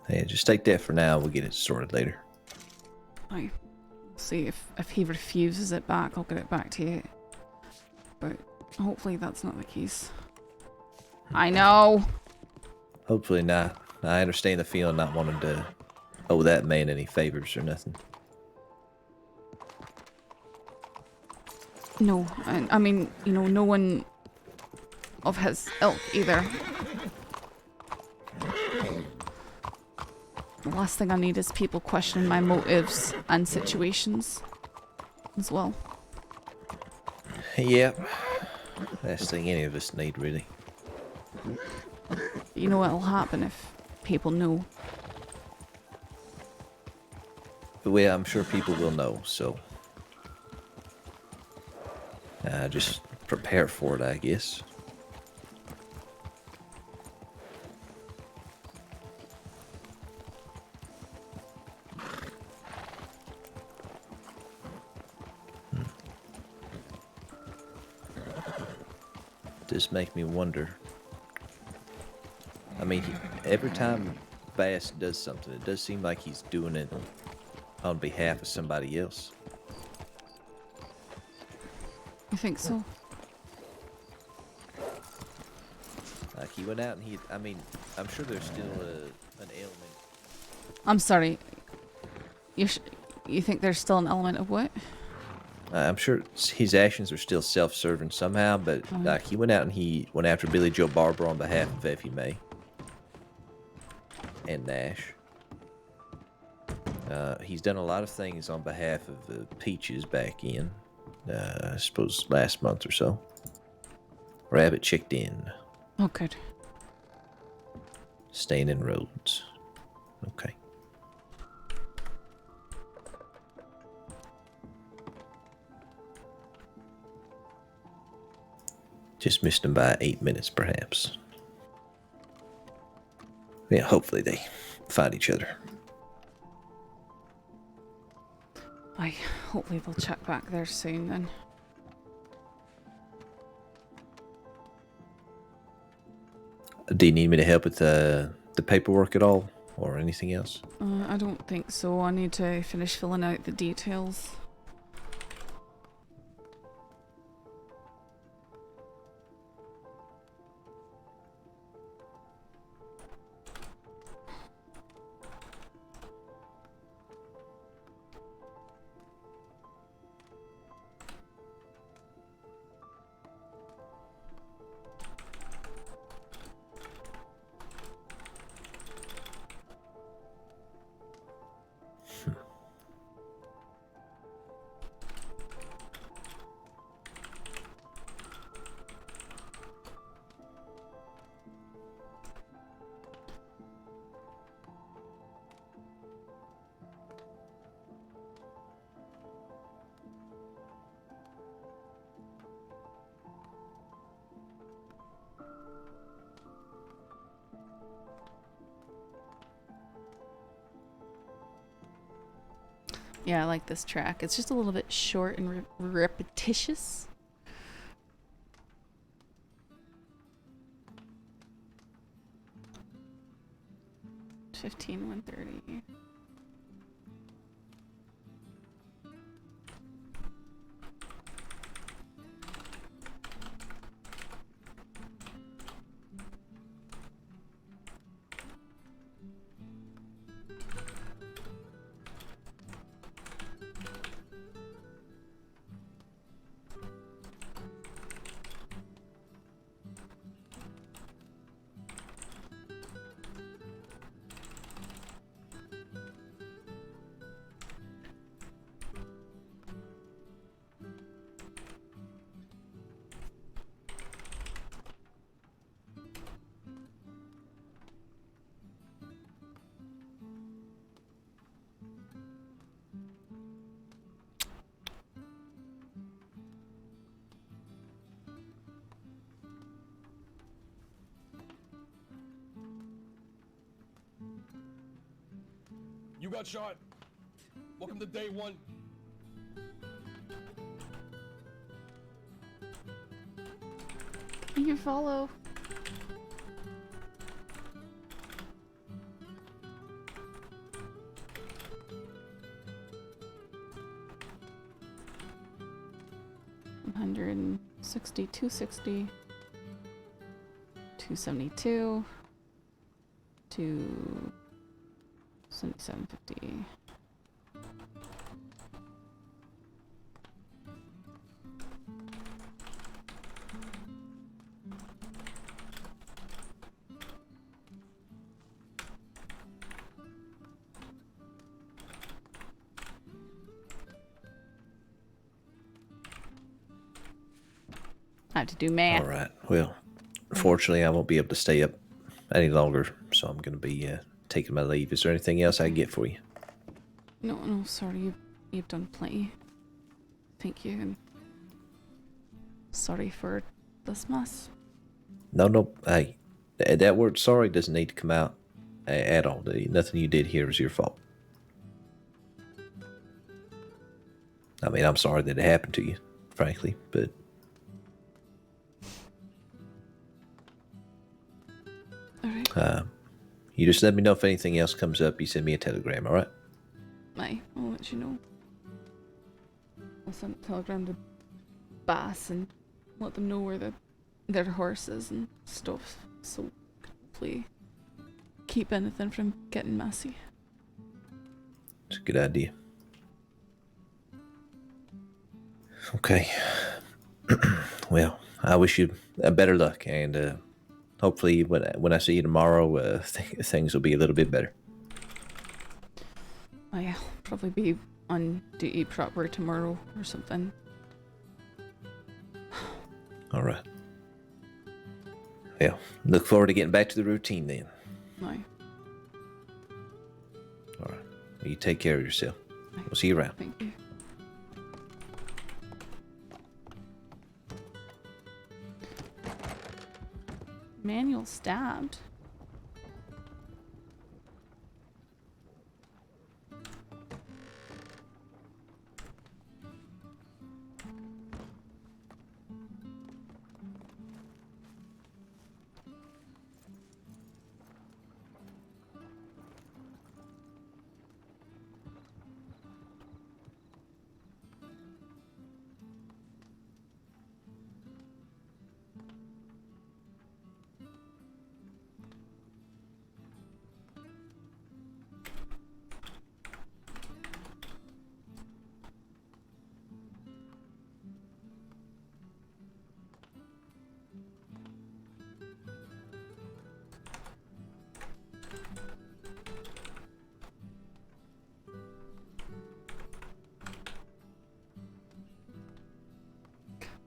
Hey, just take that for now. We'll get it sorted later. I see if he refuses it back, I'll get it back to you. But hopefully that's not the case. I know. Hopefully not. I understand the feeling not wanting to owe that man any favors or nothing. No, I mean, you know, no one of his ilk either. The last thing I need is people questioning my motives and situations as well. Yep. Last thing any of us need, really. You know what'll happen if people know. Well, I'm sure people will know, so just prepare for it, I guess. Does make me wonder. I mean, every time Baas does something, it does seem like he's doing it on behalf of somebody else. You think so? Like he went out and I mean, I'm sure there's still an element. I'm sorry. You think there's still an element of what? I'm sure his actions are still self-serving somehow, but like he went out and he went after Billy Joe Barber on behalf of Effie May and Nash. He's done a lot of things on behalf of Peaches back in, I suppose last month or so. Rabbit checked in. Oh, good. Staying in Rhodes. Okay. Just missed him by 8 minutes, perhaps. Yeah, hopefully they find each other. Hopefully they'll check back there soon then. Do you need me to help with the paperwork at all, or anything else? I don't think so. I need to finish filling out the details. Yeah, I like this track. It's just a little bit short and repetitious. $15,130. You got shot. Welcome to day 1. You follow. $160, $260, $272, $277.50. I have to do math. All right. Well, unfortunately, I won't be able to stay up any longer, so I'm going to be taking my leave. Is there anything else I can get for you? No, sorry. You've done plenty. Thank you. And sorry for this mess. No. Hey, that word sorry doesn't need to come out at all. Nothing you did here is your fault. I mean, I'm sorry that it happened to you, frankly, but... Alright. You just let me know if anything else comes up. You send me a telegram, all right? I'll let you know. I'll send a telegram to Baas and let them know where their horses and stuff, so hopefully keep anything from getting messy. It's a good idea. Okay. Well, I wish you better luck, and hopefully when I see you tomorrow, things will be a little bit better. I'll probably be on duty proper tomorrow or something. All right. Well, look forward to getting back to the routine then. Aye. All right. Well, you take care of yourself. We'll see you around. Thank you. Manual stabbed.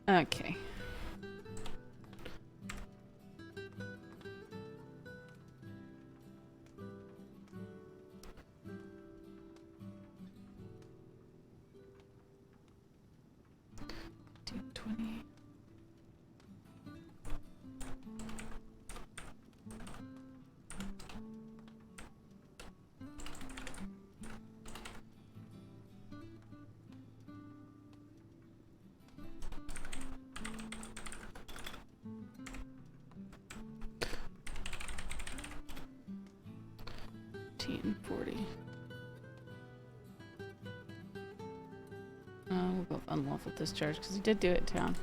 Okay. D20. $40. We'll go with unlawful discharge because he did do it in town.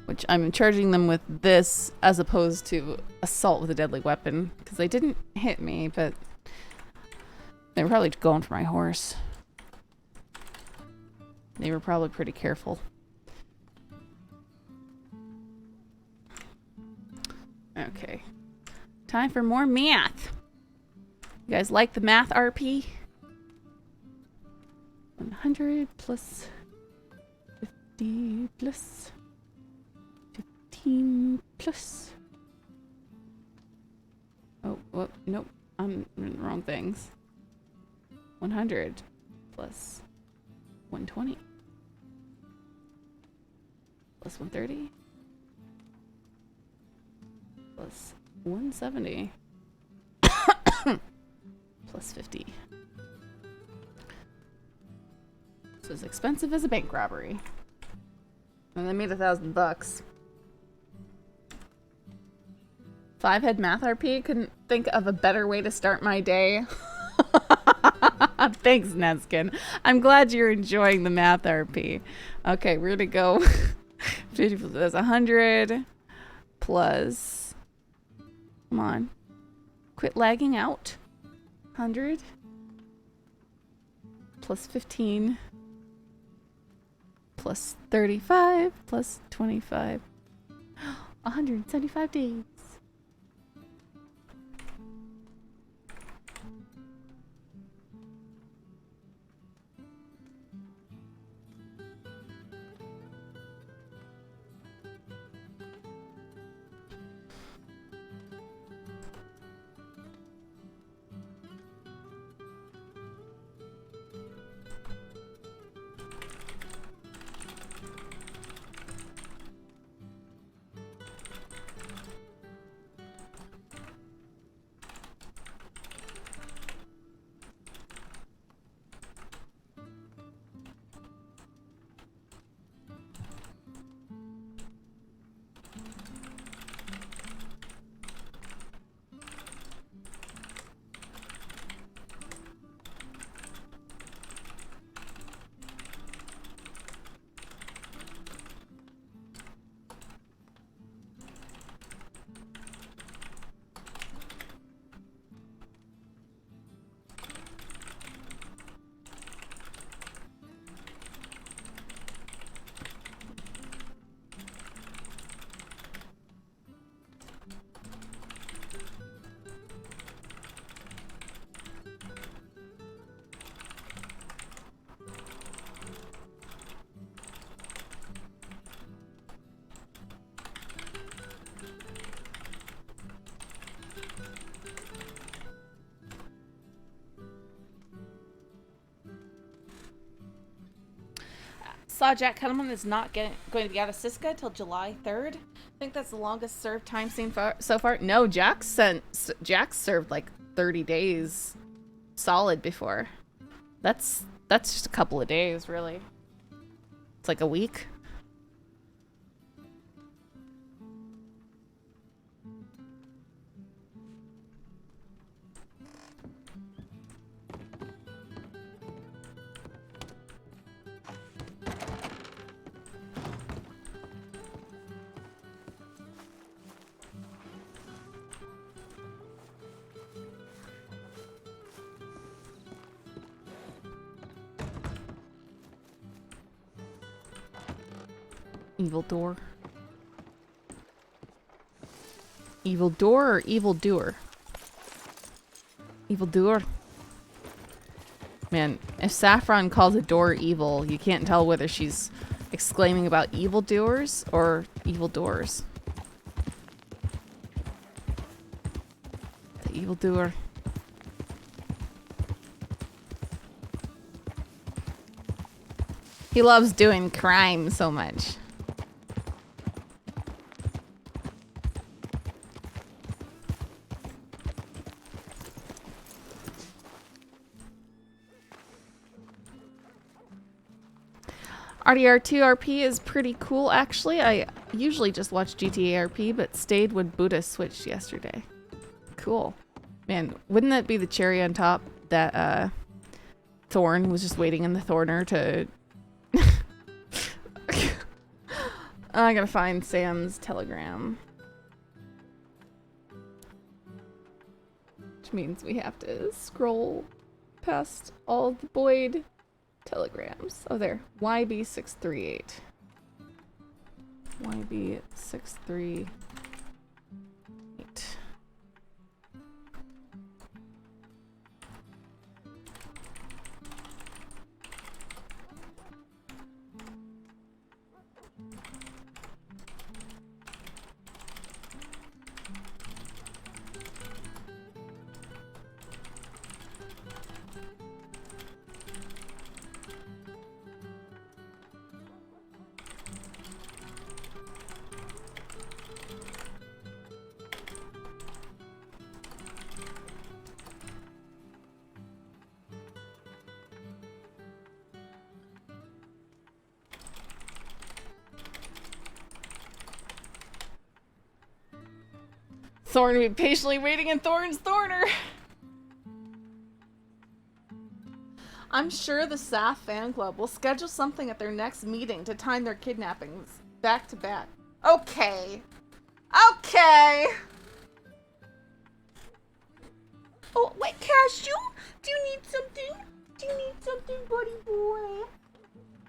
Which I'm charging them with this as opposed to assault with a deadly weapon because they didn't hit me, but they were probably going for my horse. They were probably pretty careful. Okay. Time for more math. You guys like the math RP? 100 plus 50 plus 15 plus. Oh, nope. I'm in the wrong things. 100 plus 120. plus 130 plus 170 plus 50. So as expensive as a bank robbery. And they made $1,000. 5-head math RP. Couldn't think of a better way to start my day. Thanks, Netskin. I'm glad you're enjoying the math RP. Okay, we're gonna go 50 plus 100 plus, come on, quit lagging out, 100 plus 15 plus 35 plus 25, 175 days. Saw Jack Cunnington is not going to be out of Siska till July 3rd. I think that's the longest served time seen so far. No, Jack's served like 30 days solid before. That's just a couple of days, really. It's like a week. Evil door. Evil door or evil doer? Evil doer. Man, if Saffron calls a door evil, you can't tell whether she's exclaiming about evil doers or evil doors. The evil doer. He loves doing crime so much. RDR2 RP is pretty cool, actually. I usually just watch GTA RP, but stayed when Buddha switched yesterday. Cool. Man, wouldn't that be the cherry on top that Thorn was just waiting in the Thorner to... I gotta find Sam's telegram. Which means we have to scroll past all the Boyd telegrams. Oh, there. YB638. YB638. Thorn will be patiently waiting in Thorn's Thorner. I'm sure the Saff fan club will schedule something at their next meeting to time their kidnappings back to back. Okay. Okay. Oh, wait, Cashew? Do you need something? Do you need something, buddy boy?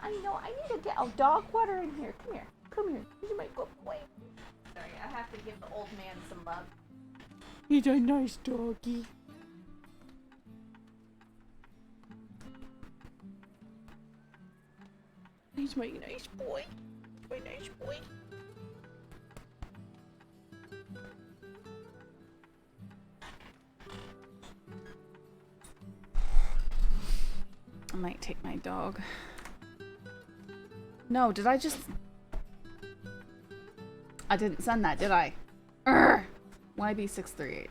I know, I need to get a dog water in here. Come here. Come here. He's my good boy. Sorry, I have to give the old man some love. He's a nice doggy. He's my nice boy. My nice boy. I might take my dog. No, did I just... I didn't send that, did I? Urgh! YB638.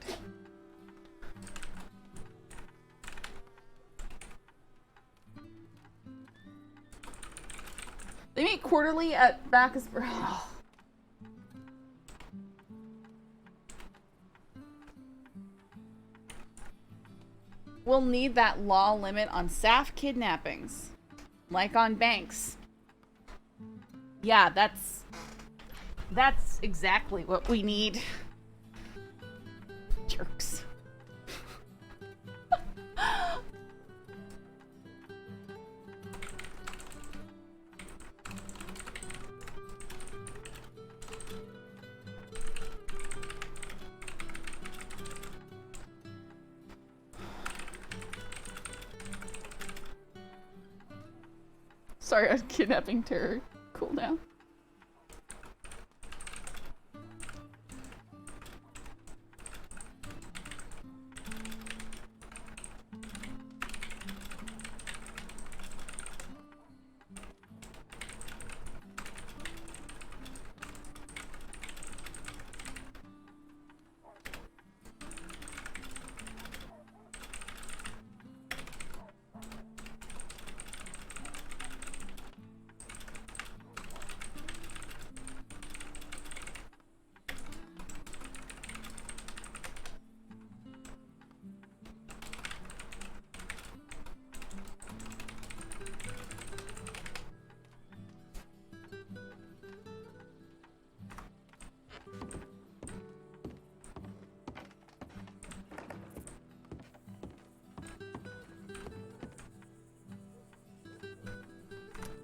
They meet quarterly at Bacchusburg. We'll need that law limit on Saff kidnappings. Like on banks. Yeah, that's exactly what we need. Jerks. Sorry, I was kidnapping terror. Cool down.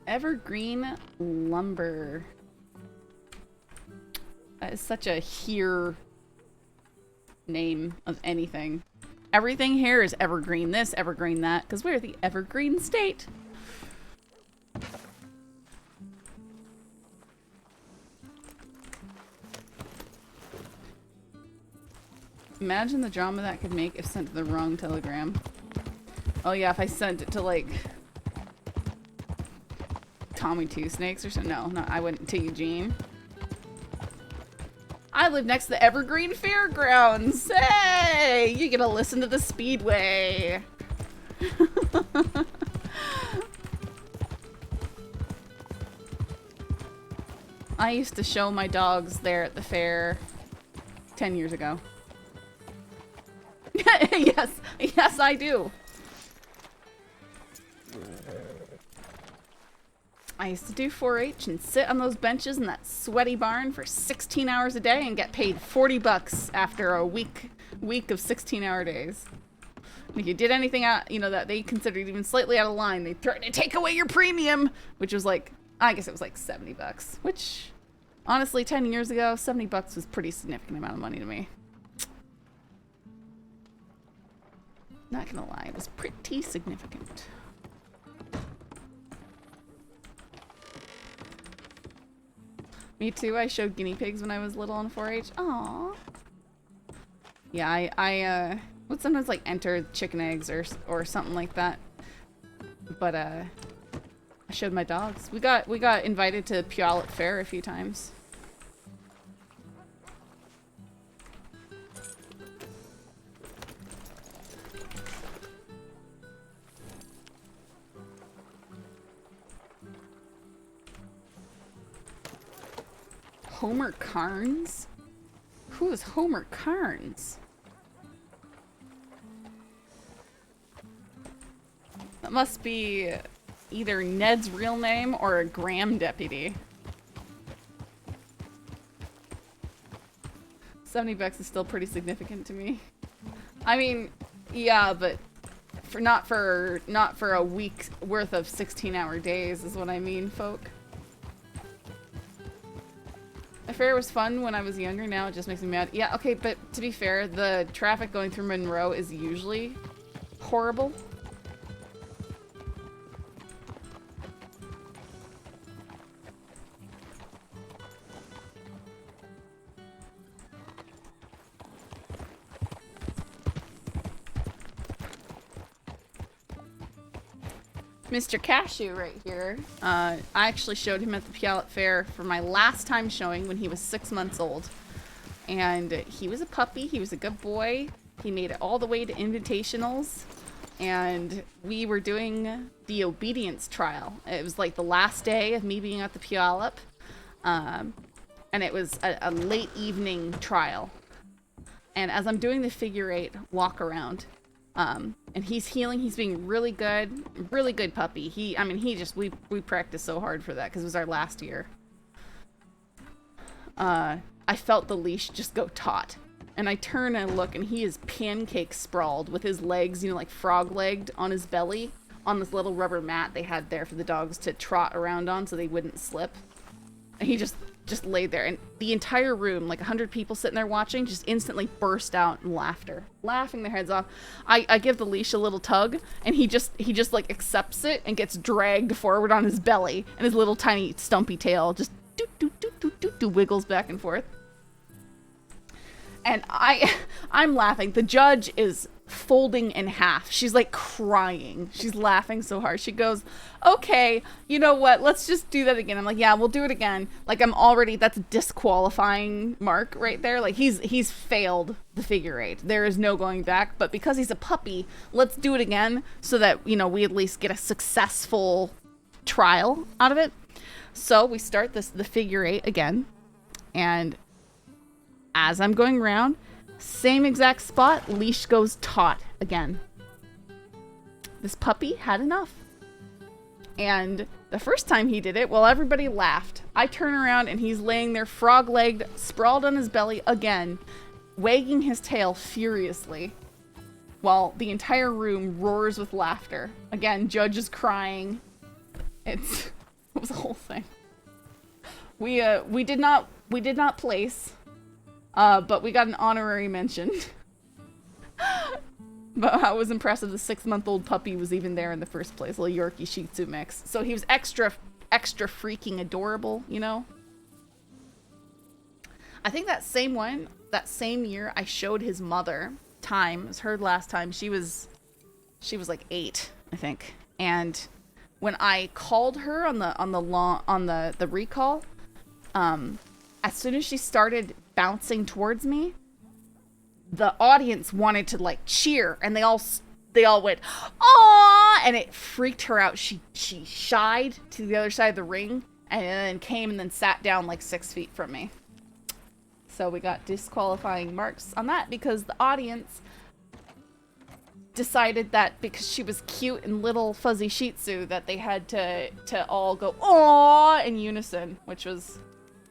Evergreen lumber. That is such a here name of anything. Everything here is evergreen this, evergreen that, because we're the evergreen state. Imagine the drama that could make if sent to the wrong telegram. Oh yeah, if I sent it to like Tommy Two Snakes or something. No, I wouldn't. To Eugene. I live next to the Evergreen Fairgrounds. Hey, you get to listen to the Speedway. I used to show my dogs there at the fair 10 years ago. Yes, I do. I used to do 4-H and sit on those benches in that sweaty barn for 16 hours a day and get paid $40 after a week of 16-hour days. And if you did anything out, you know, that they considered even slightly out of line, they threatened to take away your premium, which was like, I guess it was like $70, which honestly 10 years ago, $70 was a pretty significant amount of money to me. Not gonna lie, it was pretty significant. Me too, I showed guinea pigs when I was little on 4-H. Aww. Yeah, I would sometimes like enter chicken eggs or something like that. But I showed my dogs. We got invited to Puyallup Fair a few times. Homer Carnes? Who is Homer Carnes? That must be either Ned's real name or a Graham deputy. $70 is still pretty significant to me. I mean, yeah, but not for a week's worth of 16-hour days is what I mean, folk. The fair was fun when I was younger. Now it just makes me mad. Yeah, okay, but to be fair, the traffic going through Monroe is usually horrible. Mr. Cashew right here. I actually showed him at the Puyallup Fair for my last time showing when he was 6 months old. And he was a puppy. He was a good boy. He made it all the way to invitationals. And we were doing the obedience trial. It was like the last day of me being at the Puyallup. And it was a late evening trial. And as I'm doing the figure 8 walk around, and he's healing. He's being really good puppy. We practiced so hard for that because it was our last year. I felt the leash just go taut. And I turn and look, and he is pancake sprawled with his legs, you know, like frog-legged on his belly on this little rubber mat they had there for the dogs to trot around on so they wouldn't slip. And he just laid there, and the entire room, like 100 people sitting there watching, just instantly burst out in laughter, laughing their heads off. I give the leash a little tug, and he just like accepts it and gets dragged forward on his belly, and his little tiny stumpy tail just do wiggles back and forth. And I'm laughing. The judge is folding in half. She's like crying. She's laughing so hard. She goes, okay, you know what? Let's just do that again. I'm like, yeah, we'll do it again. Like that's a disqualifying mark right there. Like he's failed the figure 8. There is no going back. But because he's a puppy, let's do it again so that, you know, we at least get a successful trial out of it. So we start the figure 8 again. And as I'm going around, same exact spot, leash goes taut again. This puppy had enough. And the first time he did it, well, everybody laughed. I turn around and he's laying there frog-legged, sprawled on his belly again, wagging his tail furiously, while the entire room roars with laughter. Again, judge is crying. It was a whole thing. We did not place. But we got an honorary mention. But I was impressed that the 6-month-old puppy was even there in the first place. Little Yorkie Shih Tzu mix. So he was extra freaking adorable, you know? I think that same year, I showed his mother time. It was her last time. She was like 8, I think. And when I called her on the recall, as soon as she started bouncing towards me, the audience wanted to like cheer, and they all went, "Aw!" and it freaked her out. She shied to the other side of the ring, and then came and then sat down like 6 feet from me. So we got disqualifying marks on that because the audience decided that because she was cute and little fuzzy Shih Tzu that they had to all go "Aw!" in unison, which was,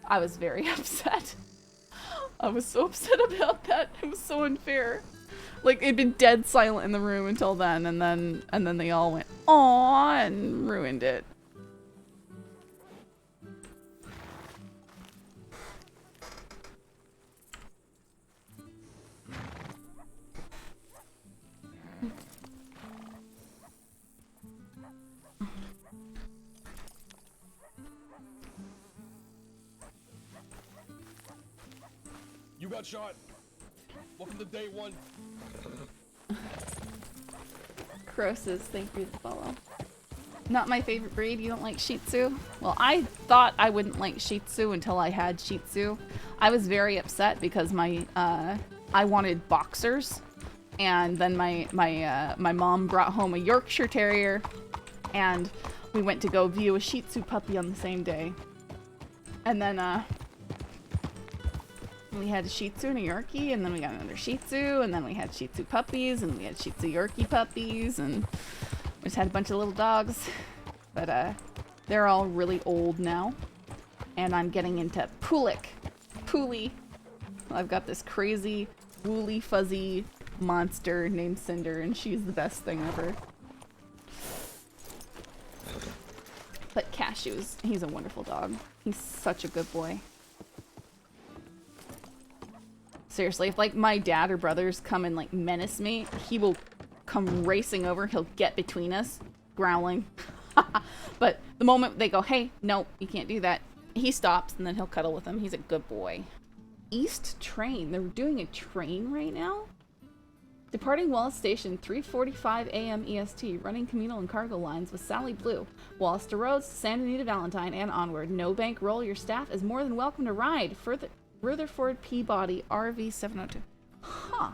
I was very upset. I was so upset about that. It was so unfair. Like, it'd been dead silent in the room until then, and then they all went "Aw!" and ruined it. You got shot. Welcome to day 1. Crosses, thank you for the follow. Not my favorite breed. You don't like Shih Tzu? Well, I thought I wouldn't like Shih Tzu until I had Shih Tzu. I was very upset because I wanted boxers, and then my mom brought home a Yorkshire Terrier, and we went to go view a Shih Tzu puppy on the same day, and then We had a Shih Tzu and a Yorkie, and then we got another Shih Tzu, and then we had Shih Tzu puppies, and we had Shih Tzu Yorkie puppies, and we just had a bunch of little dogs. But they're all really old now, and I'm getting into Poolie. I've got this crazy, woolly, fuzzy monster named Cinder, and she's the best thing ever. But Cashew's, he's a wonderful dog. He's such a good boy. Seriously, if like my dad or brothers come and like menace me, he will come racing over. He'll get between us, growling. But the moment they go, hey, no, you can't do that, he stops and then he'll cuddle with them. He's a good boy. East train. They're doing a train right now? Departing Wallace Station, 3:45 a.m. EST, running communal and cargo lines with Sally Blue. Wallace to Rhodes, Santa Anita Valentine, and onward. No bank roll. Your staff is more than welcome to ride. Rutherford Peabody, RV 702. Huh.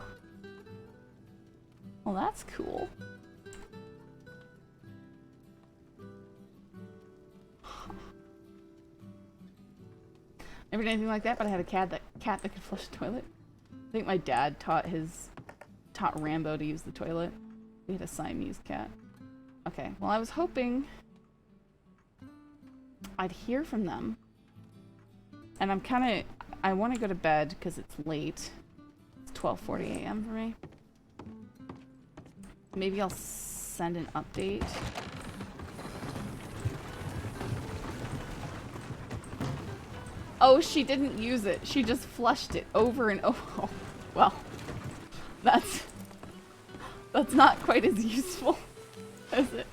Well, that's cool. Never did anything like that, but I had a cat that could flush the toilet. I think my dad taught Rambo to use the toilet. We had a Siamese cat. Okay, well I was hoping I'd hear from them. And I want to go to bed because it's late. It's 12:40 a.m. for me. Maybe I'll send an update. Oh, she didn't use it. She just flushed it over and over. Oh, well, that's not quite as useful, is it?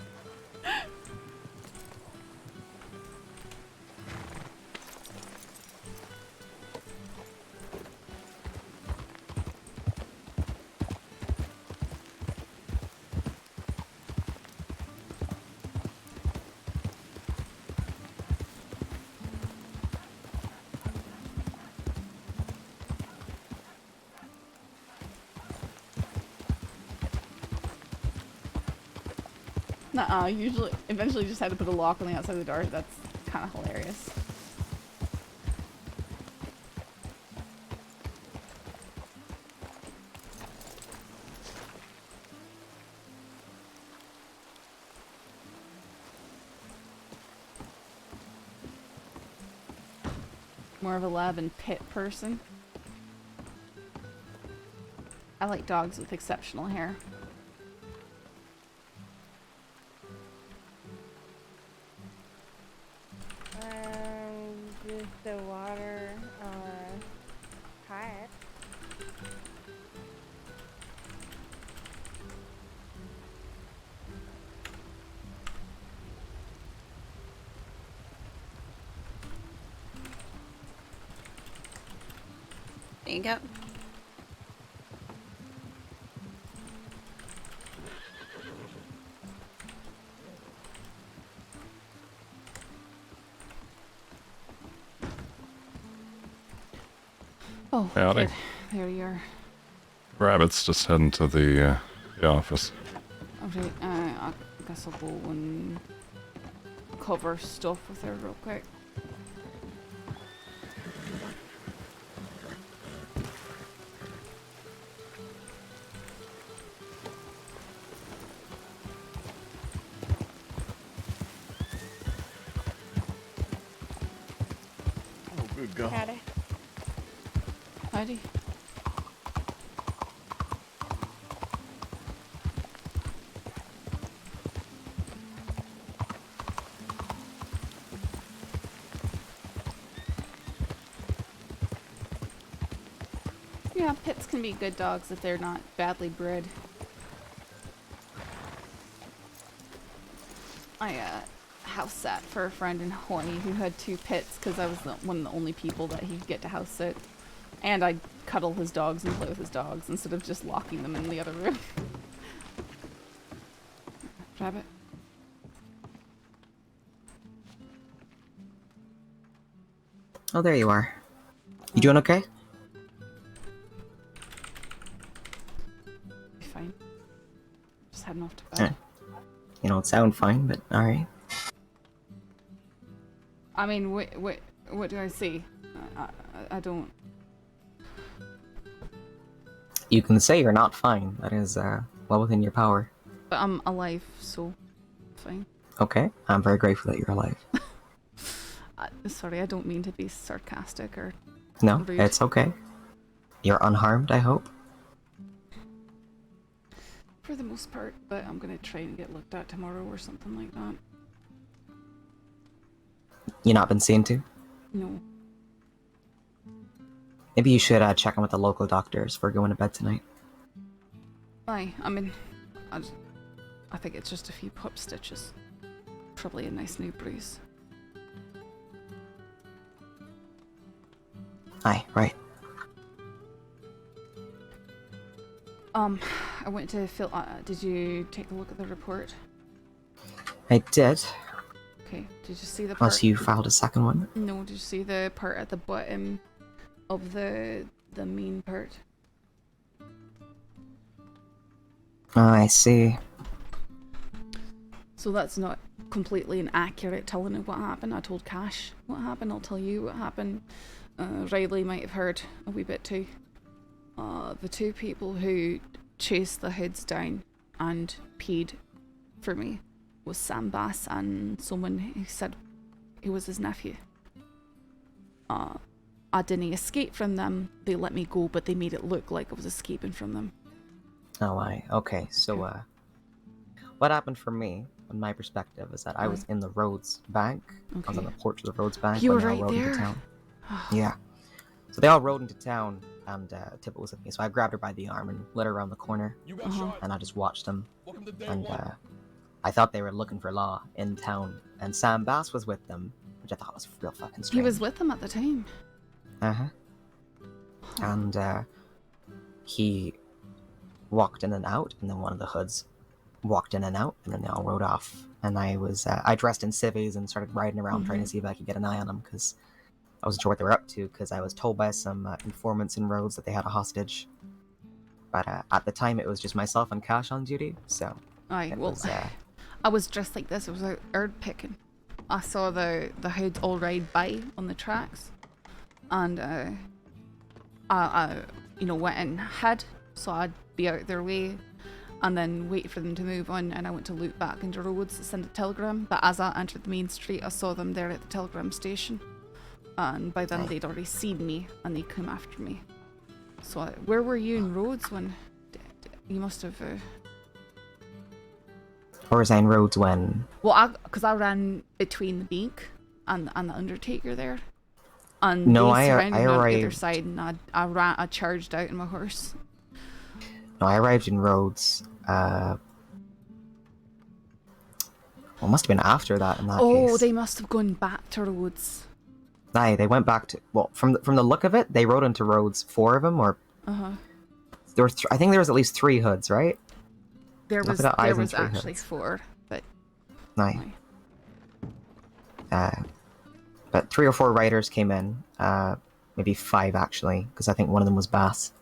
Nuh-uh, eventually just had to put a lock on the outside of the door. That's kind of hilarious. More of a lab and pit person. I like dogs with exceptional hair. Just the water pipe. There you go. Oh, Howdy. good. There you are. Rabbit's just heading to the office. Okay, I guess I'll go and cover stuff with her real quick. Oh, good God. Howdy. Howdy. Yeah, pits can be good dogs if they're not badly bred. I house sat for a friend in Hawaii who had 2 pits because I was one of the only people that he'd get to house sit. And I'd cuddle his dogs and play with his dogs instead of just locking them in the other room. Rabbit. Oh, there you are. You doing okay? Fine. Just heading off to bed. You don't sound fine, but alright. I mean, what do I see? I don't... You can say you're not fine. That is well within your power. But I'm alive, so fine. Okay, I'm very grateful that you're alive. Sorry, I don't mean to be sarcastic or No, rude. it's okay. You're unharmed, I hope. For the most part, but I'm gonna try and get looked at tomorrow or something like that. You not been seen to? No. Maybe you should check in with the local doctors before going to bed tonight. I mean, I think it's just a few pop stitches. Probably a nice new bruise. Aye, right. I went to fill. Did you take a look at the report? I did. Okay. Did you see the part? Unless you filed a second one. No. Did you see the part at the bottom of the main part? Oh, I see. So that's not completely inaccurate telling of what happened. I told Cash what happened. I'll tell you what happened. Riley might have heard a wee bit too. The two people who chased the hoods down and paid for me was Sam Baas and someone who said he was his nephew. I didn't escape from them. They let me go, but they made it look like I was escaping from them. Oh, aye. Okay, so, what happened for me, from my perspective, is that I was in the Rhodes Bank. Okay. I was on the porch of the Rhodes Bank You when were they all right rode into there? town. Yeah. So they all rode into town, and Tippett was with me. So I grabbed her by the arm and led her around the corner, You got shot. and I just watched them. Welcome to day And one. I thought they were looking for Law in town, and Sam Baas was with them, which I thought was real fucking strange. He was with them at the time. Uh-huh. And he walked in and out, and then one of the hoods walked in and out, and then they all rode off. And I dressed in civvies and started riding around trying to see if I could get an eye on them, because I wasn't sure what they were up to, because I was told by some informants in Rhodes that they had a hostage. But at the time, it was just myself and Cash on duty, so Aye, it well, was, I was dressed like this. It was out herb picking. I saw the hood all ride by on the tracks, and I went and hid, so I'd be out their way, and then wait for them to move on. And I went to loop back into Rhodes to send a telegram. But as I entered the main street, I saw them there at the telegram station, and by then they'd already seen me and they came after me. So where were you in Rhodes when you must have? or was I in Rhodes when? Well, because I ran between the bank and the Undertaker there, and No, they I surrounded me on either arrived- side, and I charged out on my horse. No, I arrived in Rhodes. Well, it must have been after that in that Oh, case. they must have gone back to Rhodes. Aye, they went back to. Well, from the look of it, they rode into Rhodes. 4 of them, or there were. I think there was at least 3 hoods, right? There I was forgot eyes and 3 actually hoods. 4, but Aye. But 3 or 4 riders came in. Maybe 5 actually, because I think one of them was Bass.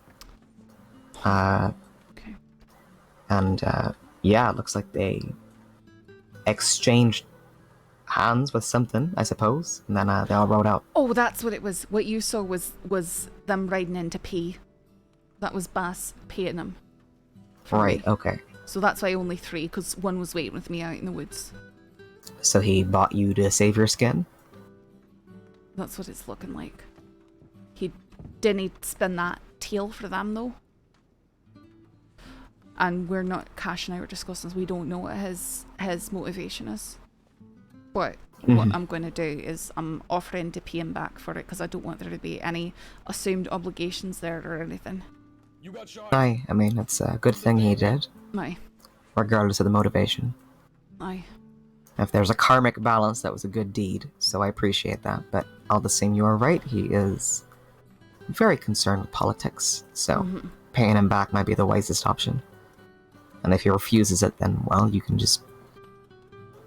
okay. And yeah, it looks like they exchanged hands with something, I suppose, and then they all rode out. Oh, that's what it was. What you saw was them riding in to pay. That was Bass paying them. for Right. me. Okay. So that's why only 3, because one was waiting with me out in the woods. So he bought you to save your skin. That's what it's looking like. He didn't spin that tail for them though. And we're not, Cash and I were discussing this, we don't know what his motivation is. But what I'm going to do is I'm offering to pay him back for it, because I don't want there to be any assumed obligations there or anything. You got shot. Aye, I mean, it's a good thing he did, Aye. regardless of the motivation. Aye. If there's a karmic balance, that was a good deed, so I appreciate that. But all the same, you are right, he is very concerned with politics, so paying him back might be the wisest option. And if he refuses it, then, well, you can just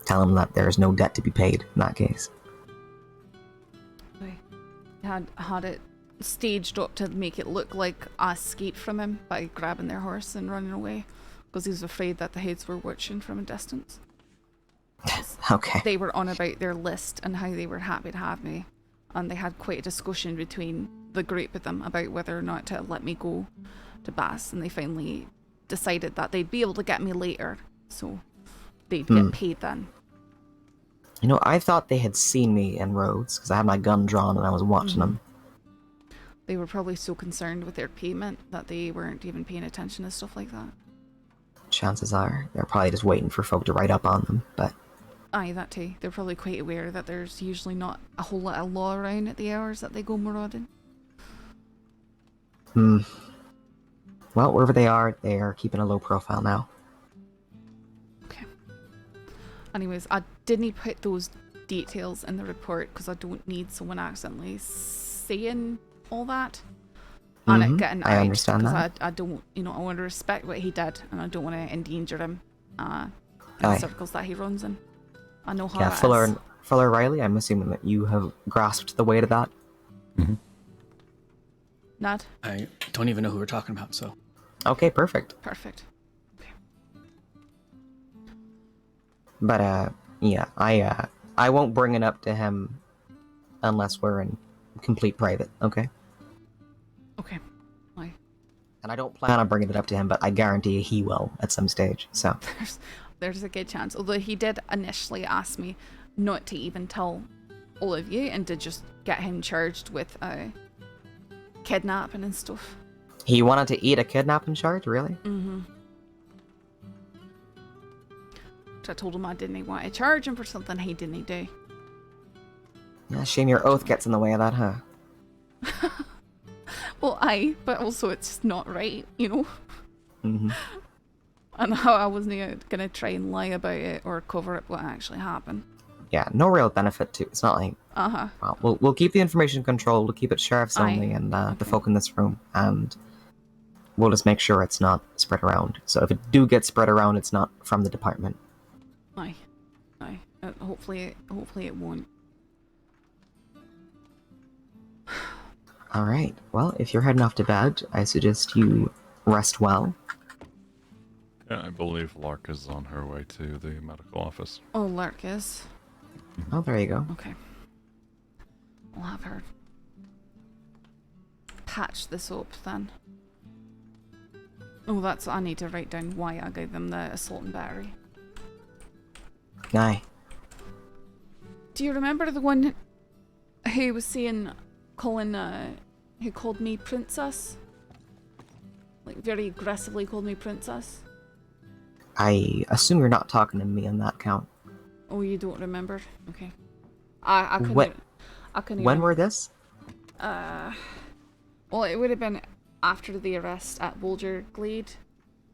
tell him that there is no debt to be paid in that case. Aye. Had it staged up to make it look like I escaped from him by grabbing their horse and running away, because he was afraid that the heads were watching from a distance. Okay. They were on about their list and how they were happy to have me, and they had quite a discussion between the group of them about whether or not to let me go, to Baas, and they finally decided that they'd be able to get me later, so they'd Hmm. get paid then. You know, I thought they had seen me in Rhodes because I had my gun drawn and I was watching them. They were probably so concerned with their payment that they weren't even paying attention to stuff like that. Chances are they're probably just waiting for folk to write up on them. But Aye, that too. They're probably quite aware that there's usually not a whole lot of law around at the hours that they go marauding. well, wherever they are keeping a low profile now. Okay. Anyways, I didn't put those details in the report because I don't need someone accidentally saying all that and it getting I out. understand that. I don't, I want to respect what he did and I don't want to endanger him in Aye. the circles that he runs in. I know how Yeah, that is. Fuller Riley, I'm assuming that you have grasped the weight of that. Nad? I don't even know who we're talking about, so. Okay, perfect. Perfect. But yeah, I won't bring it up to him unless we're in complete private. Okay. Okay. Aye. And I don't plan on bringing it up to him, but I guarantee he will at some stage. So There's a good chance. Although he did initially ask me not to even tell all of you and to just get him charged with kidnapping and stuff. he wanted to eat a kidnapping charge, really? So I told him I didn't want to charge him for something he didn't do. Yeah, shame your oath gets in the way of that, huh? Well, aye, but also it's just not right, Mm-hmm. And how I wasn't gonna try and lie about it or cover up what actually happened. Yeah, no real benefit to. It's not like. Well, we'll keep the information controlled. We'll keep it sheriff's Aye. only and the folk in this room, and we'll just make sure it's not spread around. So if it do get spread around, it's not from the department. Aye. Hopefully it won't. All right. Well, if you're heading off to bed, I suggest you rest well. Yeah, I believe Lark is on her way to the medical office. Oh, Lark is. Oh, there you go. Okay. I'll have her patch this up then. Oh, I need to write down why I gave them the assault and battery. Aye. Do you remember the one who was saying, who called me princess? Like, very aggressively called me princess? I assume you're not talking to me on that count. Oh, you don't remember? Okay. I couldn't. What? I couldn't. When even- were this? Well, it would have been after the arrest at Boulder Glade.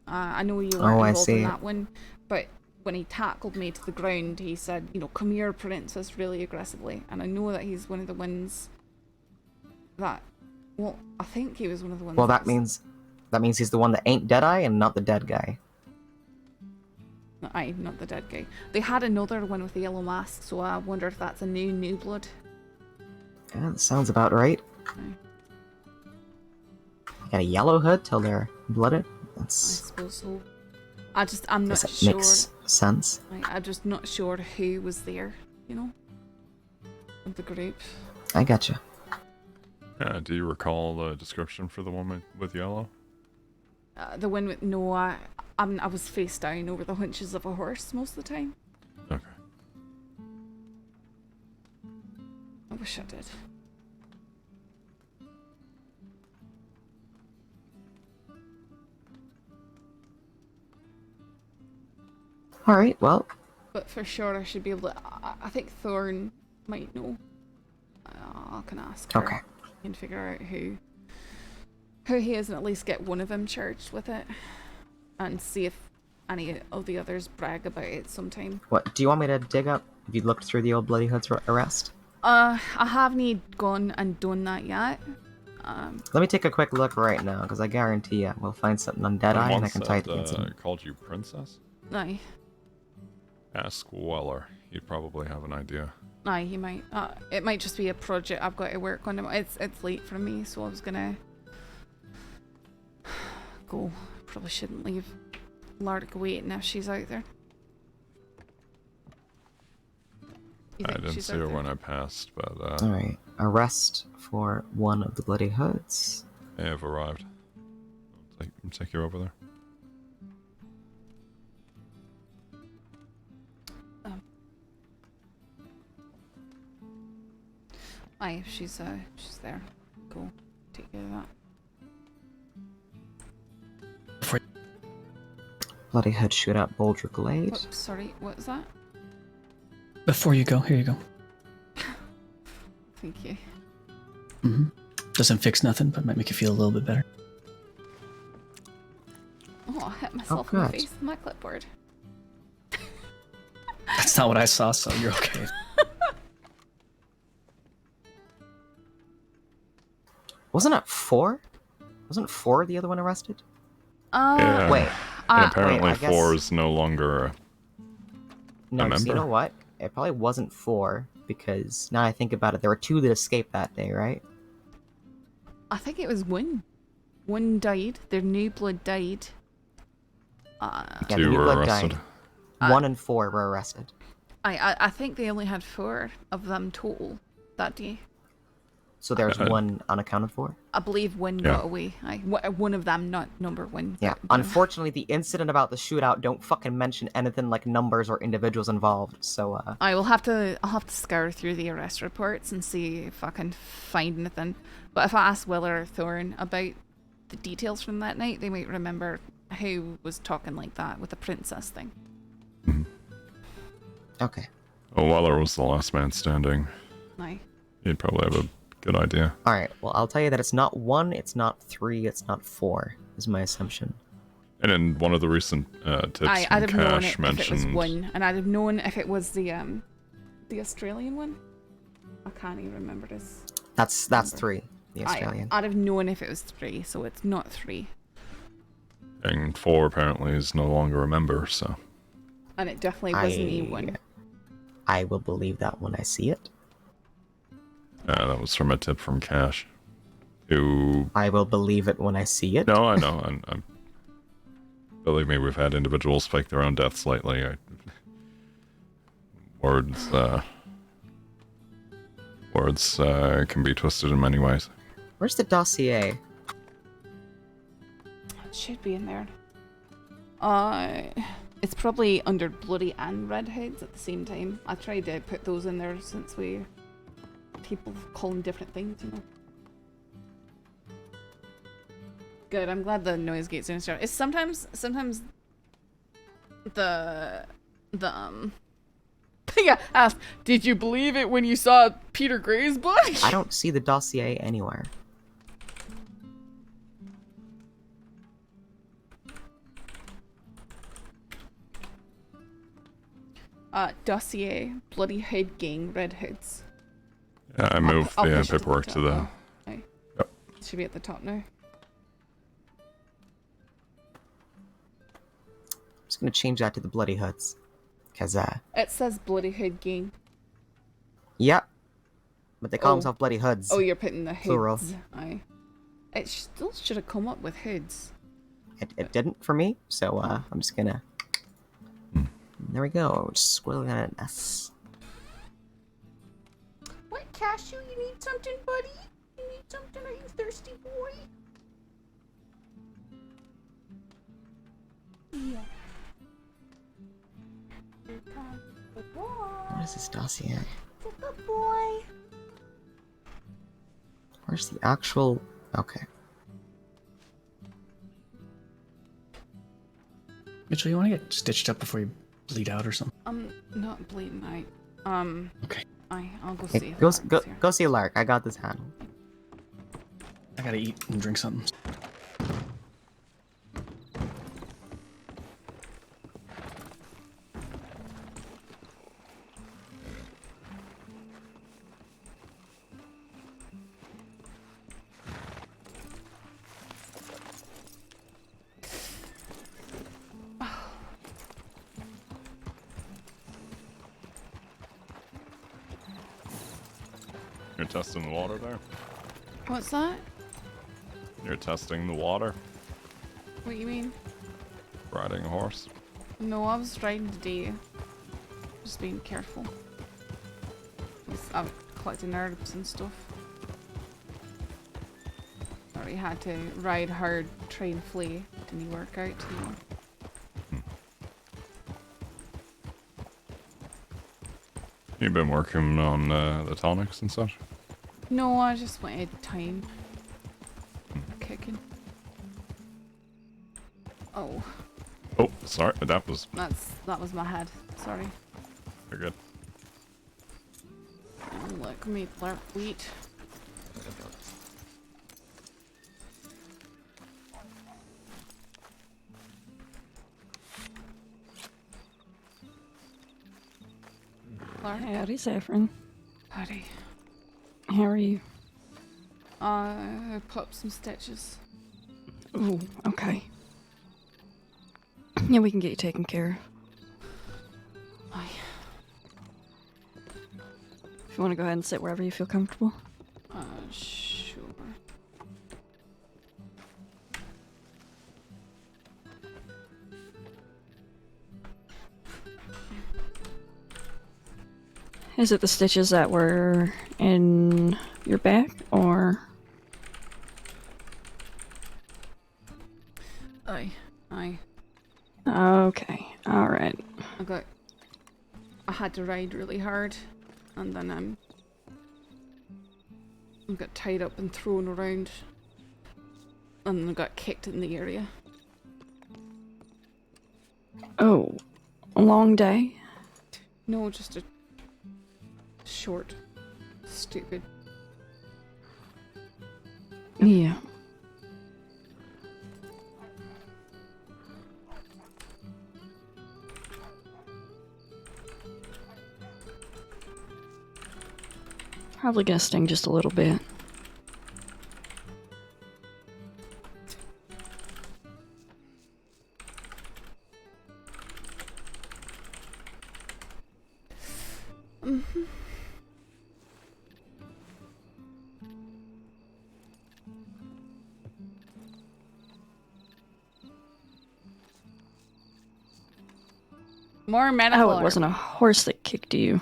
I know you Oh, weren't I involved in see. that one, but when he tackled me to the ground, he said, "Come here, princess," really aggressively. And I know that he's one of the ones that. Well, I think he was one of the ones. Well, that means he's the one that ain't Deadeye and not the dead guy. Aye, not the dead guy. They had another one with the yellow mask, so I wonder if that's a new blood. Yeah, that sounds about right. Got a yellow hood till they're blooded. I That's. suppose so. I'm not Guess that sure. makes sense. I'm just not sure who was there, of the group. I gotcha. Yeah, do you recall the description for the woman with yellow? The one with no, I was face down over the hunches of a horse most of the time. Okay. I wish I did. All right. Well, But for sure, I should be able to. I think Thorn might know. I can ask her. Okay. And figure out who he is, and at least get one of them charged with it, and see if any of the others brag about it sometime. what do you want me to dig up? Have you looked through the old Bloody Hood's arrest? I haven't gone and done that yet. Let me take a quick look right now, because I guarantee you we'll find something on Deadeye, and I can tie it against him. Called you princess? Aye. Ask Weller. He'd probably have an idea. Aye, he might. It might just be a project I've got to work on. It's late for me, so I was gonna go. Probably shouldn't leave Lark waiting if she's out there. You I think didn't she's see out her there? when I passed, but All right. Arrest for one of the Bloody Hoods. they have arrived. Take you over there. Aye, she's there. Cool. Take care of that. Bloody Hood Shootout Boulder Glade. Oh, sorry, what was that? Before you go, here you go. Thank you. Doesn't fix nothing, but might make you feel a little bit better. Oh, I hit myself in the face with my clipboard. That's not what I saw, so you're okay. Wasn't it 4? Wasn't 4 the other one arrested? Yeah. Wait. And apparently wait, I 4 guess... is no longer No, a 'cause you member. know what? It probably wasn't 4, because now I think about it, there were 2 that escaped that day, right? I think it was 1. 1 died. Their new blood died. Yeah, 2 the New were Blood arrested. died. 1 and 4 were arrested. I think they only had 4 of them total that day. So there's 1 unaccounted for? I believe 1 got away. One of them, not number 1. Yeah, unfortunately, the incident about the shootout don't fucking mention anything like numbers or individuals involved, so, I'll have to scour through the arrest reports and see if I can find anything. But if I ask Willer or Thorn about the details from that night, they might remember who was talking like that with the princess thing. Okay. Oh, Weller was the last man standing. Aye. He'd probably have a good idea. Alright, well, I'll tell you that it's not 1, it's not 3, it's not 4, is my assumption. And in one of the recent tips I'd from have known Cash it if it was mentioned... 1, and I'd have known if it was the Australian one. I can't even remember this. That's 3, the Australian. I'd have known if it was 3, so it's not 3. And 4 apparently is no longer a member, so... And it definitely wasn't E1. I will believe that when I see it. That was from a tip from Cash. Who... I will believe it when I see it. No, I know. I'm... Believe me, we've had individuals fake their own deaths lately. Words can be twisted in many ways. Where's the dossier? It should be in there. It's probably under Bloody and Red Heads at the same time. I tried to put those in there since people call them different things, you know. Good, I'm glad the noise gate's in start. It's sometimes the yeah, asked, did you believe it when you saw Peter Gray's book? I don't see the dossier anywhere. Dossier, Bloody Head Gang, Red Hoods. Yeah, I moved I'll the push it paperwork to the... top now. Aye. Yep. It should be at the top now. I'm just gonna change that to the Bloody Hoods. Cause, It says Bloody Hood Gang. Yep. But they call themselves Bloody Hoods. Oh, you're putting the hoods. Plural. Aye. It still should have come up with hoods. It didn't for me, so, I'm just gonna... There we go. Just squiggling on an S. What, Cashew? You need something, buddy? You need something? Are you thirsty, boy? Yeah. Here comes the boy. What is this dossier? It's a good boy. Where's the actual... Okay. Mitchell, you want to get stitched up before you bleed out or something? I'm not bleeding out. Okay. I'll go Hey, see. go see Lark. I got this handle. I gotta eat and drink something. You're testing the water there? What's that? You're testing the water? What do you mean? Riding a horse? No, I was riding today. Just being careful. I'm collecting herbs and stuff. Or Sorry, had to ride hard, try and flee. Didn't work out too well. You been working on the tonics and such? No, I just wanted time. Kicking. Oh. Oh, sorry, that was That was my head. Sorry. very good. Oh, look, me Lark wheat. Lark. Howdy, Saffron. Howdy. How are you? I popped some stitches. Ooh, okay. Yeah, we can get you taken care of. Aye. If you want to go ahead and sit wherever you feel comfortable. Sure. Is it the stitches that were in your back, or? Aye. Aye. Okay, alright. I had to ride really hard, and then I got tied up and thrown around, and then I got kicked in the area. Oh, a long day? No, just a short, stupid. Yeah. Probably gonna sting just a little bit. More medical. Oh, it wasn't a horse that kicked you.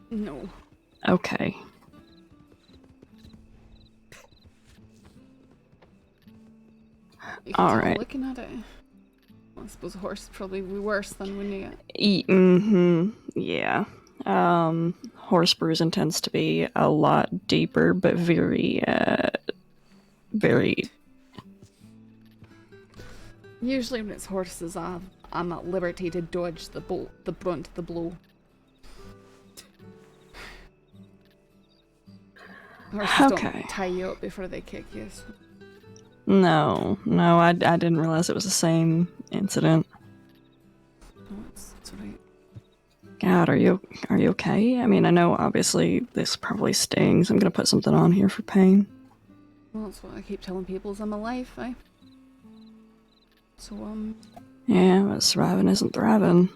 No. Okay. You can All tell right. Looking at it, I suppose a horse would probably be worse than when you get. Yeah. Horse bruising tends to be a lot deeper, but very. Usually when it's horses, I'm at liberty to dodge the brunt of the blow. Horses don't tie you up before they kick you. So. No, I didn't realize it was the same incident. No, it's alright. God, are you okay? I mean, I know obviously this probably stings. I'm gonna put something on here for pain. Well, that's what I keep telling people is I'm alive, eh? So, Yeah, but surviving isn't thriving.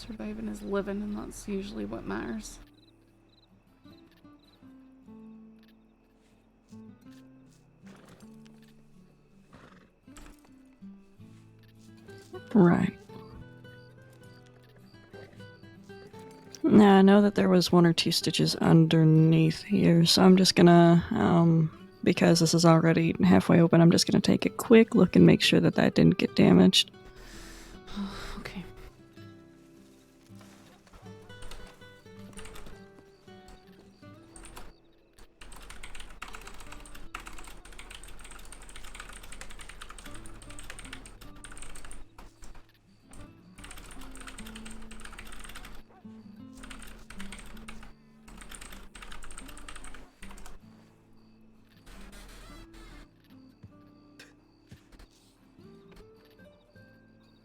surviving is living, and that's usually what matters. Right. Now, I know that there was 1 or 2 stitches underneath here, so I'm just gonna, because this is already halfway open, I'm just gonna take a quick look and make sure that that didn't get damaged. Okay.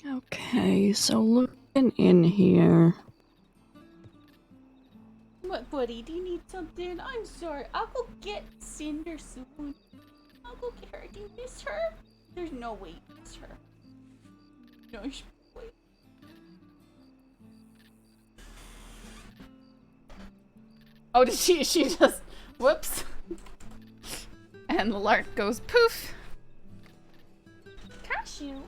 Okay, so looking in here. What, buddy? Do you need something? I'm sorry. I'll go get Cinder soon. I'll go get her. Do you miss her? There's no way you miss her. No, you should wait. Oh, did she just... Whoops. And the Lark goes poof. Cashew?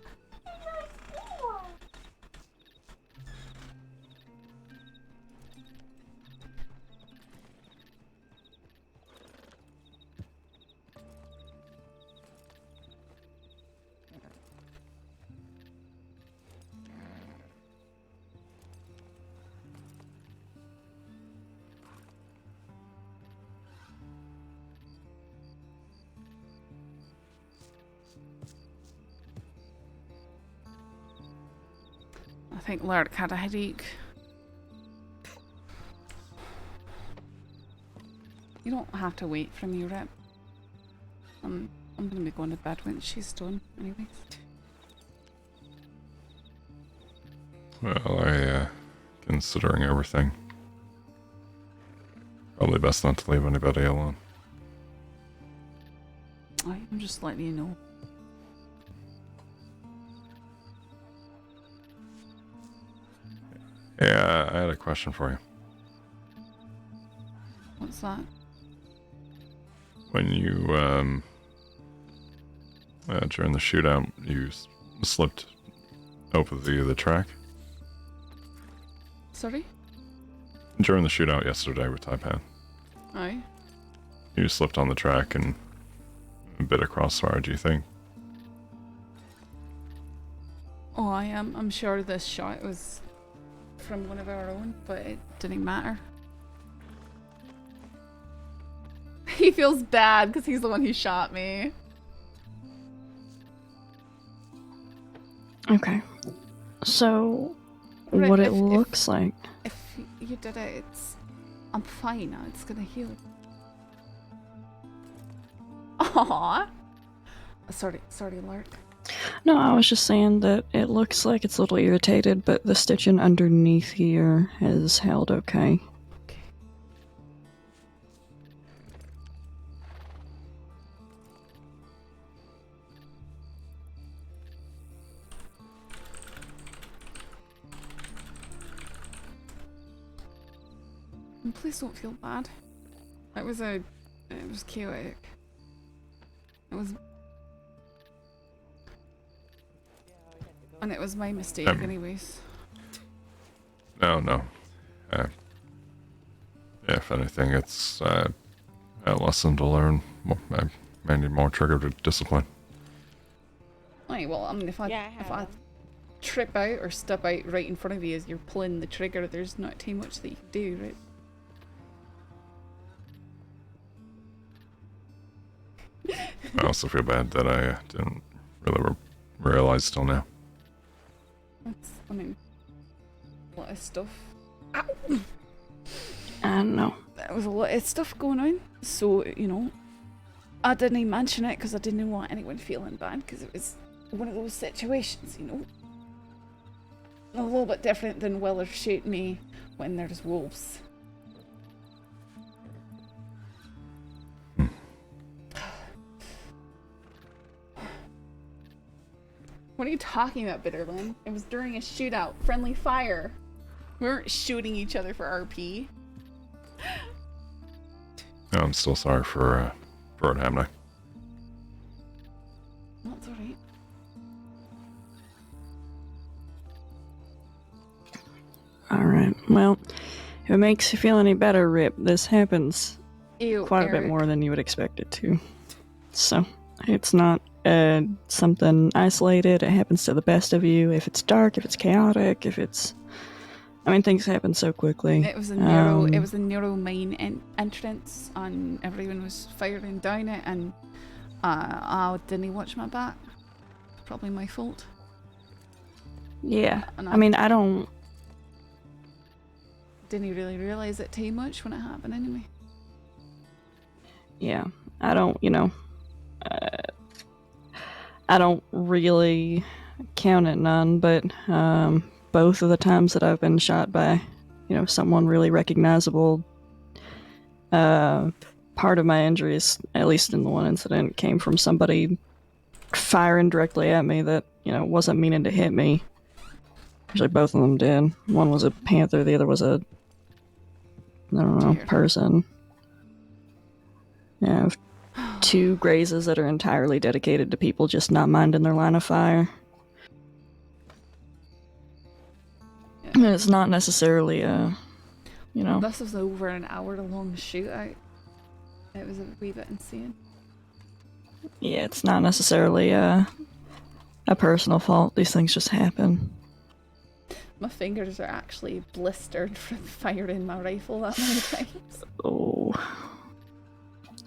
think Lark had a headache. You don't have to wait for me, Rip. I'm gonna be going to bed when she's done, anyways. Well, considering everything, probably best not to leave anybody alone. I'm just letting you know. Yeah, I had a question for you. What's that? When you, during the shootout, you slipped over the track? Sorry? During the shootout yesterday with Taipan. Aye. You slipped on the track and a bit of crossfire, do you think? Oh, I'm sure this shot was from one of our own, but it didn't matter. He feels bad because he's the one who shot me. Okay. So, Right, what it looks like. If you did it, I'm fine now. It's gonna heal. Aww. Sorry, Lark. No, I was just saying that it looks like it's a little irritated, but the stitching underneath here has held okay. And please don't feel bad. It was chaotic. And it was my mistake anyways. No. If anything, it's a lesson to learn. I may need more trigger to discipline. Right, well, I mean, if I trip out or step out right in front of you as you're pulling the trigger, there's not too much that you can do, right? I also feel bad that I didn't really realize till now. I mean, a lot of stuff. Ow! I don't know. There was a lot of stuff going on, so, you know, I didn't mention it because I didn't want anyone feeling bad because it was one of those situations, you know. A little bit different than Willer shooting me when there's wolves. What are you talking about, Bitterlin? It was during a shootout. Friendly fire. We weren't shooting each other for RP. No, I'm still sorry for it happening. That's alright. Alright, well, if it makes you feel any better, Rip, this happens Ew, quite a bit more than you would expect it to. So, it's not something isolated. It happens to the best of you. If it's dark, if it's chaotic, if it's... I mean, things happen so quickly. It was a narrow main entrance, and everyone was firing down it, and I didn't watch my back. Probably my fault. Yeah, And I mean, I don't... Didn't really realize it too much when it happened anyway. Yeah, I don't, you know... I don't really count it none, but both of the times that I've been shot by, you know, someone really recognizable, part of my injuries, at least in the one incident, came from somebody firing directly at me that, you know, wasn't meaning to hit me. Actually, both of them did. One was a panther, the other was a, I don't know, person. Yeah, 2 grazes that are entirely dedicated to people just not minding their line of fire. Yeah. And it's not necessarily a, you know... This was over an hour-long shootout. It was a wee bit insane. Yeah, it's not necessarily a personal fault. These things just happen. My fingers are actually blistered from firing my rifle that many times. Oh...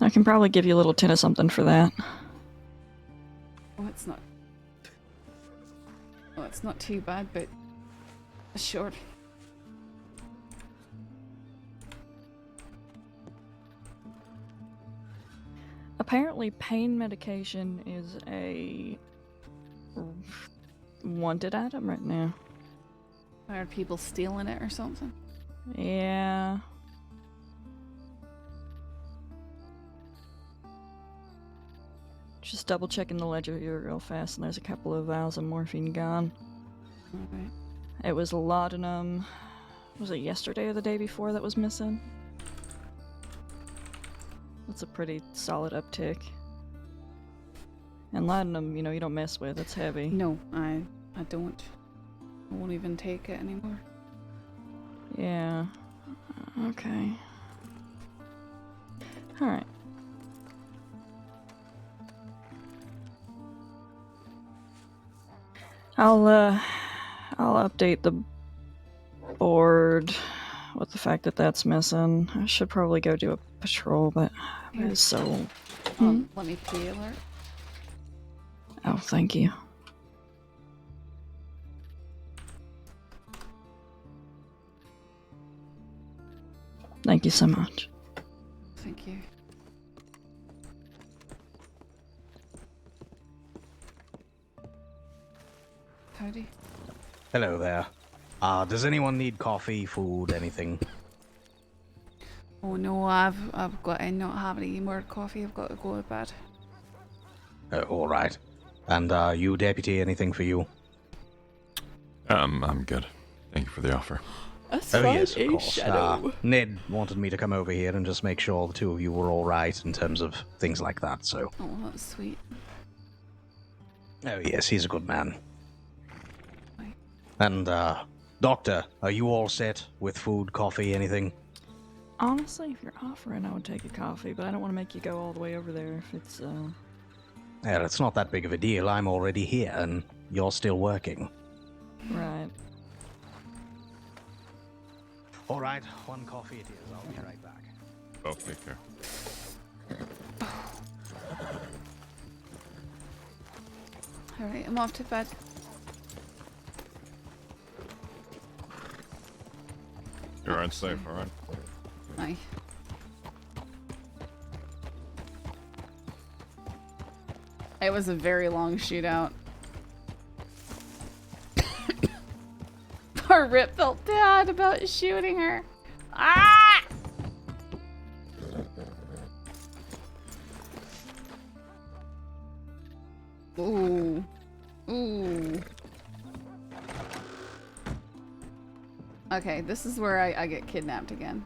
I can probably give you a little tin of something for that. Oh, it's not too bad, but Sure. Apparently, pain medication is a wanted item right now. Are people stealing it or something? Yeah. Just double checking the ledger here real fast, and there's a couple of vials of morphine gone. Alright. It was laudanum. Was it yesterday or the day before that was missing? That's a pretty solid uptick. And laudanum, you know, you don't mess with. It's heavy. No, I don't. I won't even take it anymore. Yeah. Okay. Alright. I'll update the board with the fact that that's missing. I should probably go do a patrol, but it's so... Let me pay alert. Oh, thank you. Thank you so much. Thank you. Howdy. Hello there. Does anyone need coffee, food, anything? Oh no, I've got to not have any more coffee. I've got to go to bed. All right. And you, deputy, anything for you? I'm good. Thank you for the offer. That's oh fine, yes, of eh, course. Shadow? Ned wanted me to come over here and just make sure the two of you were all right in terms of things like that. So. Oh, that's sweet. Oh yes, he's a good man. And doctor, are you all set with food, coffee, anything? Honestly, if you're offering, I would take a coffee, but I don't want to make you go all the way over there if it's, Yeah, it's not that big of a deal. I'm already here, and you're still working. Right. All right, one coffee it is. I'll be right back. Oh, take care. Alright, I'm off to bed. You're unsafe, alright? Aye. It was a very long shootout. Poor Rip felt bad about shooting her. Ah! Ooh. Ooh. Okay, this is where I get kidnapped again.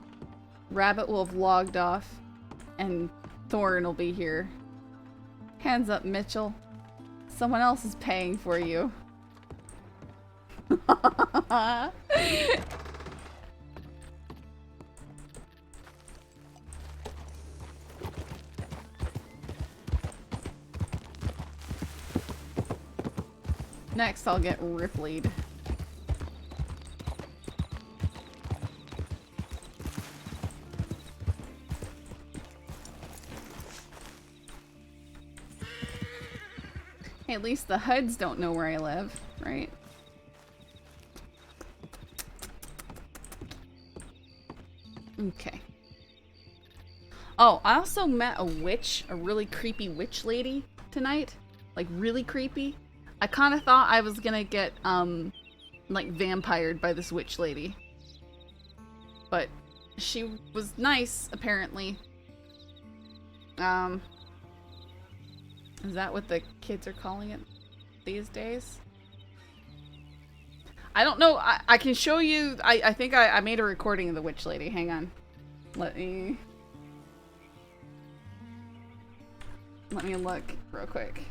Rabbit will have logged off, and Thorn will be here. Hands up, Mitchell. Someone else is paying for you. Next, I'll get Ripley'd. Hey, at least the HUDs don't know where I live, right? Okay. Oh, I also met a witch, a really creepy witch lady tonight. Like, really creepy. I kind of thought I was gonna get, like, vampired by this witch lady. But she was nice, apparently. Is that what the kids are calling it these days? I don't know. I can show you. I think I made a recording of the witch lady. Hang on. Let me look real quick.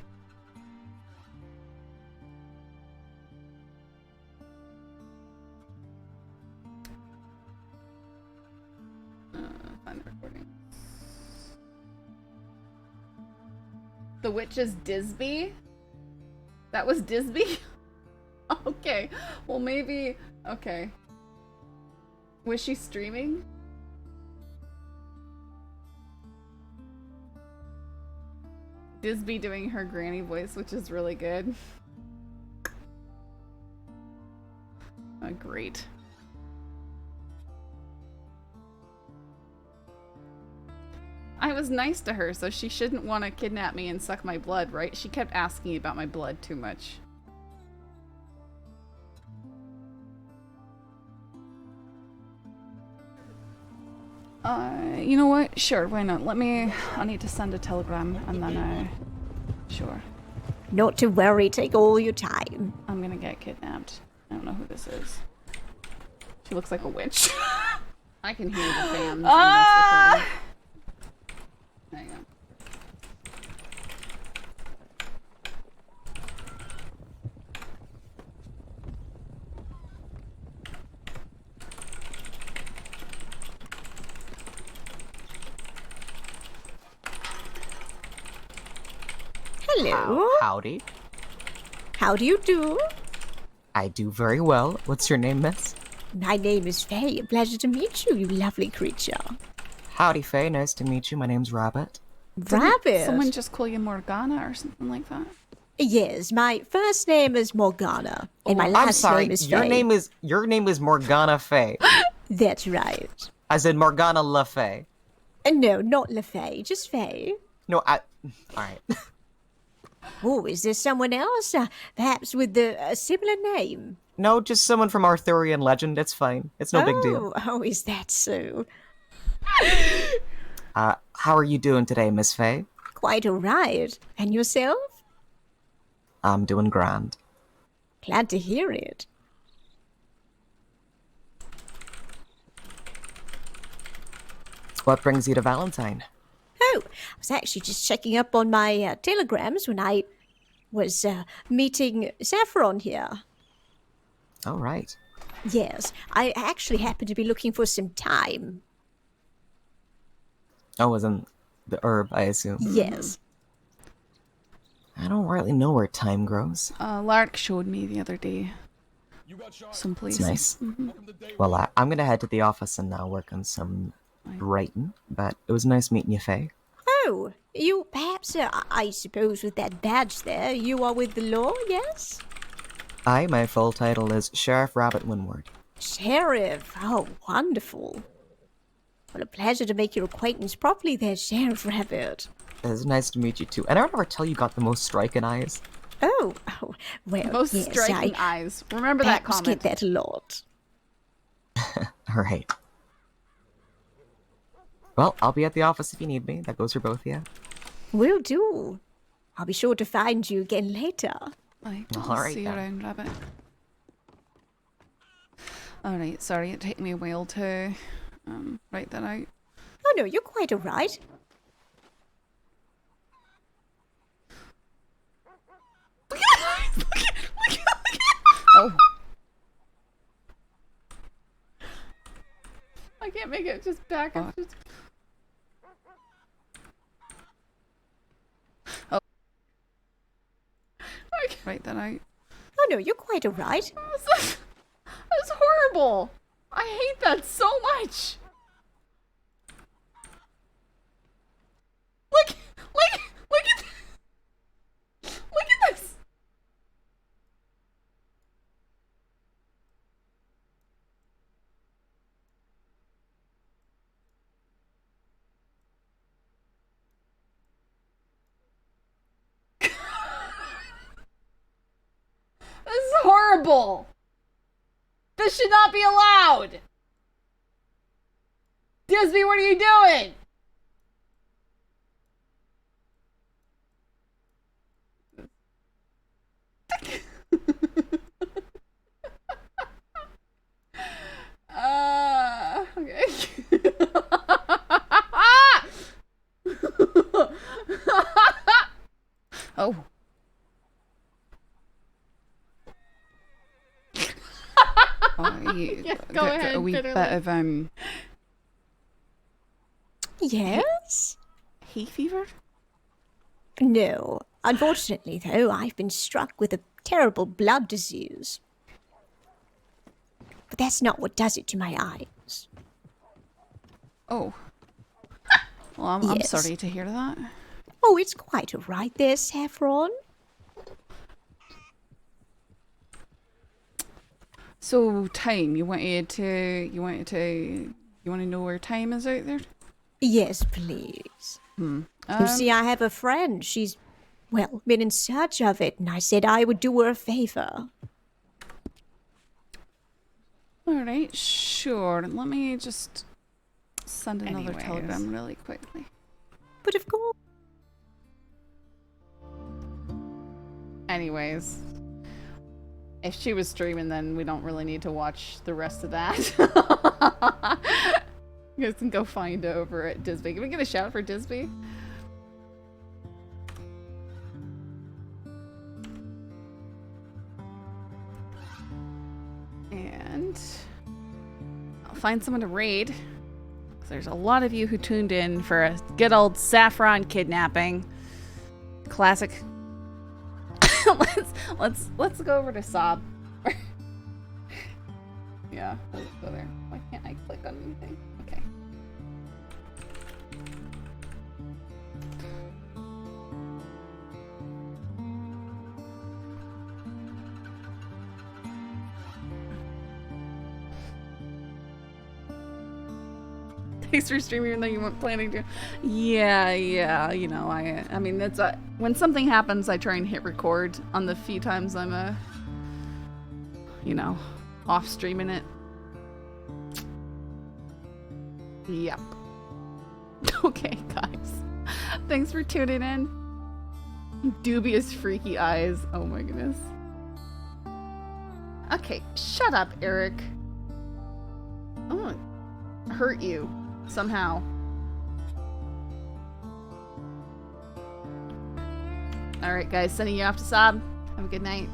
Find the recording. The witch is Disby? That was Disby? Okay. Well, maybe... Okay. Was she streaming? Disby doing her granny voice, which is really good. Great. I was nice to her, so she shouldn't want to kidnap me and suck my blood, right? She kept asking about my blood too much. You know what? Sure, why not? I need to send a telegram and then, sure. Not to worry, take all your time. I'm gonna get kidnapped. I don't know who this is. She looks like a witch. I can hear the fans in this recording. Hang on. Hello. Howdy. How do you do? I do very well. What's your name, miss? My name is Faye. A pleasure to meet you, you lovely creature. Howdy, Faye. Nice to meet you. My name's Rabbit. Rabbit? Someone just call you Morgana or something like that? Yes, my first name is Morgana, and my I'm last sorry. name is Your Faye. name is Morgana Fay. That's right. I said Morgana Le Fay. No, not LaFay, just Faye. No, all right. Oh, is there someone else? Perhaps with a similar name? No, just someone from Arthurian legend. It's fine. It's no big deal. Oh, is that so? How are you doing today, Miss Fay? Quite all right. And yourself? I'm doing grand. Glad to hear it. What brings you to Valentine? Oh, I was actually just checking up on my telegrams when I was meeting Saffron here. Oh, right. Yes, I actually happen to be looking for some time. Oh, as in the herb, I assume. Yes. I don't really know where time grows. Lark showed me the other day. Someplace. It's nice. Well, I'm gonna head to the office and now work on some writing, but it was nice meeting you, Faye. Oh, you perhaps, I suppose with that badge there, you are with the law, yes? My full title is Sheriff Rabbit Windward. Sheriff, oh, wonderful. Well, a pleasure to make your acquaintance properly there, Sheriff Rabbit. It's nice to meet you too. And I don't ever tell you got the most striking eyes. Oh, well, Most yes, striking eyes. Remember that perhaps comment. get that a lot. All right. Well, I'll be at the office if you need me. That goes for both of you. Will do. I'll be sure to find you again later. All right, See you then. around, Rabbit. Alright, sorry, it took me a while to write that out. Oh no, you're quite alright. Oh. I can't make it just back. I'm just... Oh. Write that out. Oh no, you're quite alright. That's horrible. I hate that so much. Look at this. This is horrible. This should not be allowed. Disney, what are you doing? Okay. Oh. Go ahead, A wee bit of Yes? hay fever? No. Unfortunately, though, I've been struck with a terrible blood disease. But that's not what does it to my eyes. Oh. Well, I'm Yes. sorry to hear that. Oh, it's quite all right there, Saffron. So time, you want to know where time is out there? Yes, please. You see, I have a friend. She's, well, been in search of it, and I said I would do her a favor. Alright, sure. Let me just send another telegram really quickly. But of course. Anyways, if she was streaming, then we don't really need to watch the rest of that. You guys can go find it over at Disby. Can we get a shout for Disby? And I'll find someone to raid. 'Cause there's a lot of you who tuned in for a good old Saffron kidnapping. Classic. let's go over to Sob. Yeah, let's go there. Why can't I click on anything? Okay. Thanks for streaming even though you weren't planning to. Yeah, you know, I mean, that's when something happens, I try and hit record on the few times I'm you know, off streaming it. Yep. Okay, guys. Thanks for tuning in. Dubious freaky eyes. Oh my goodness. Okay, shut up, Eric. I'm gonna hurt you somehow. Alright, guys, sending you off to Sob. Have a good night.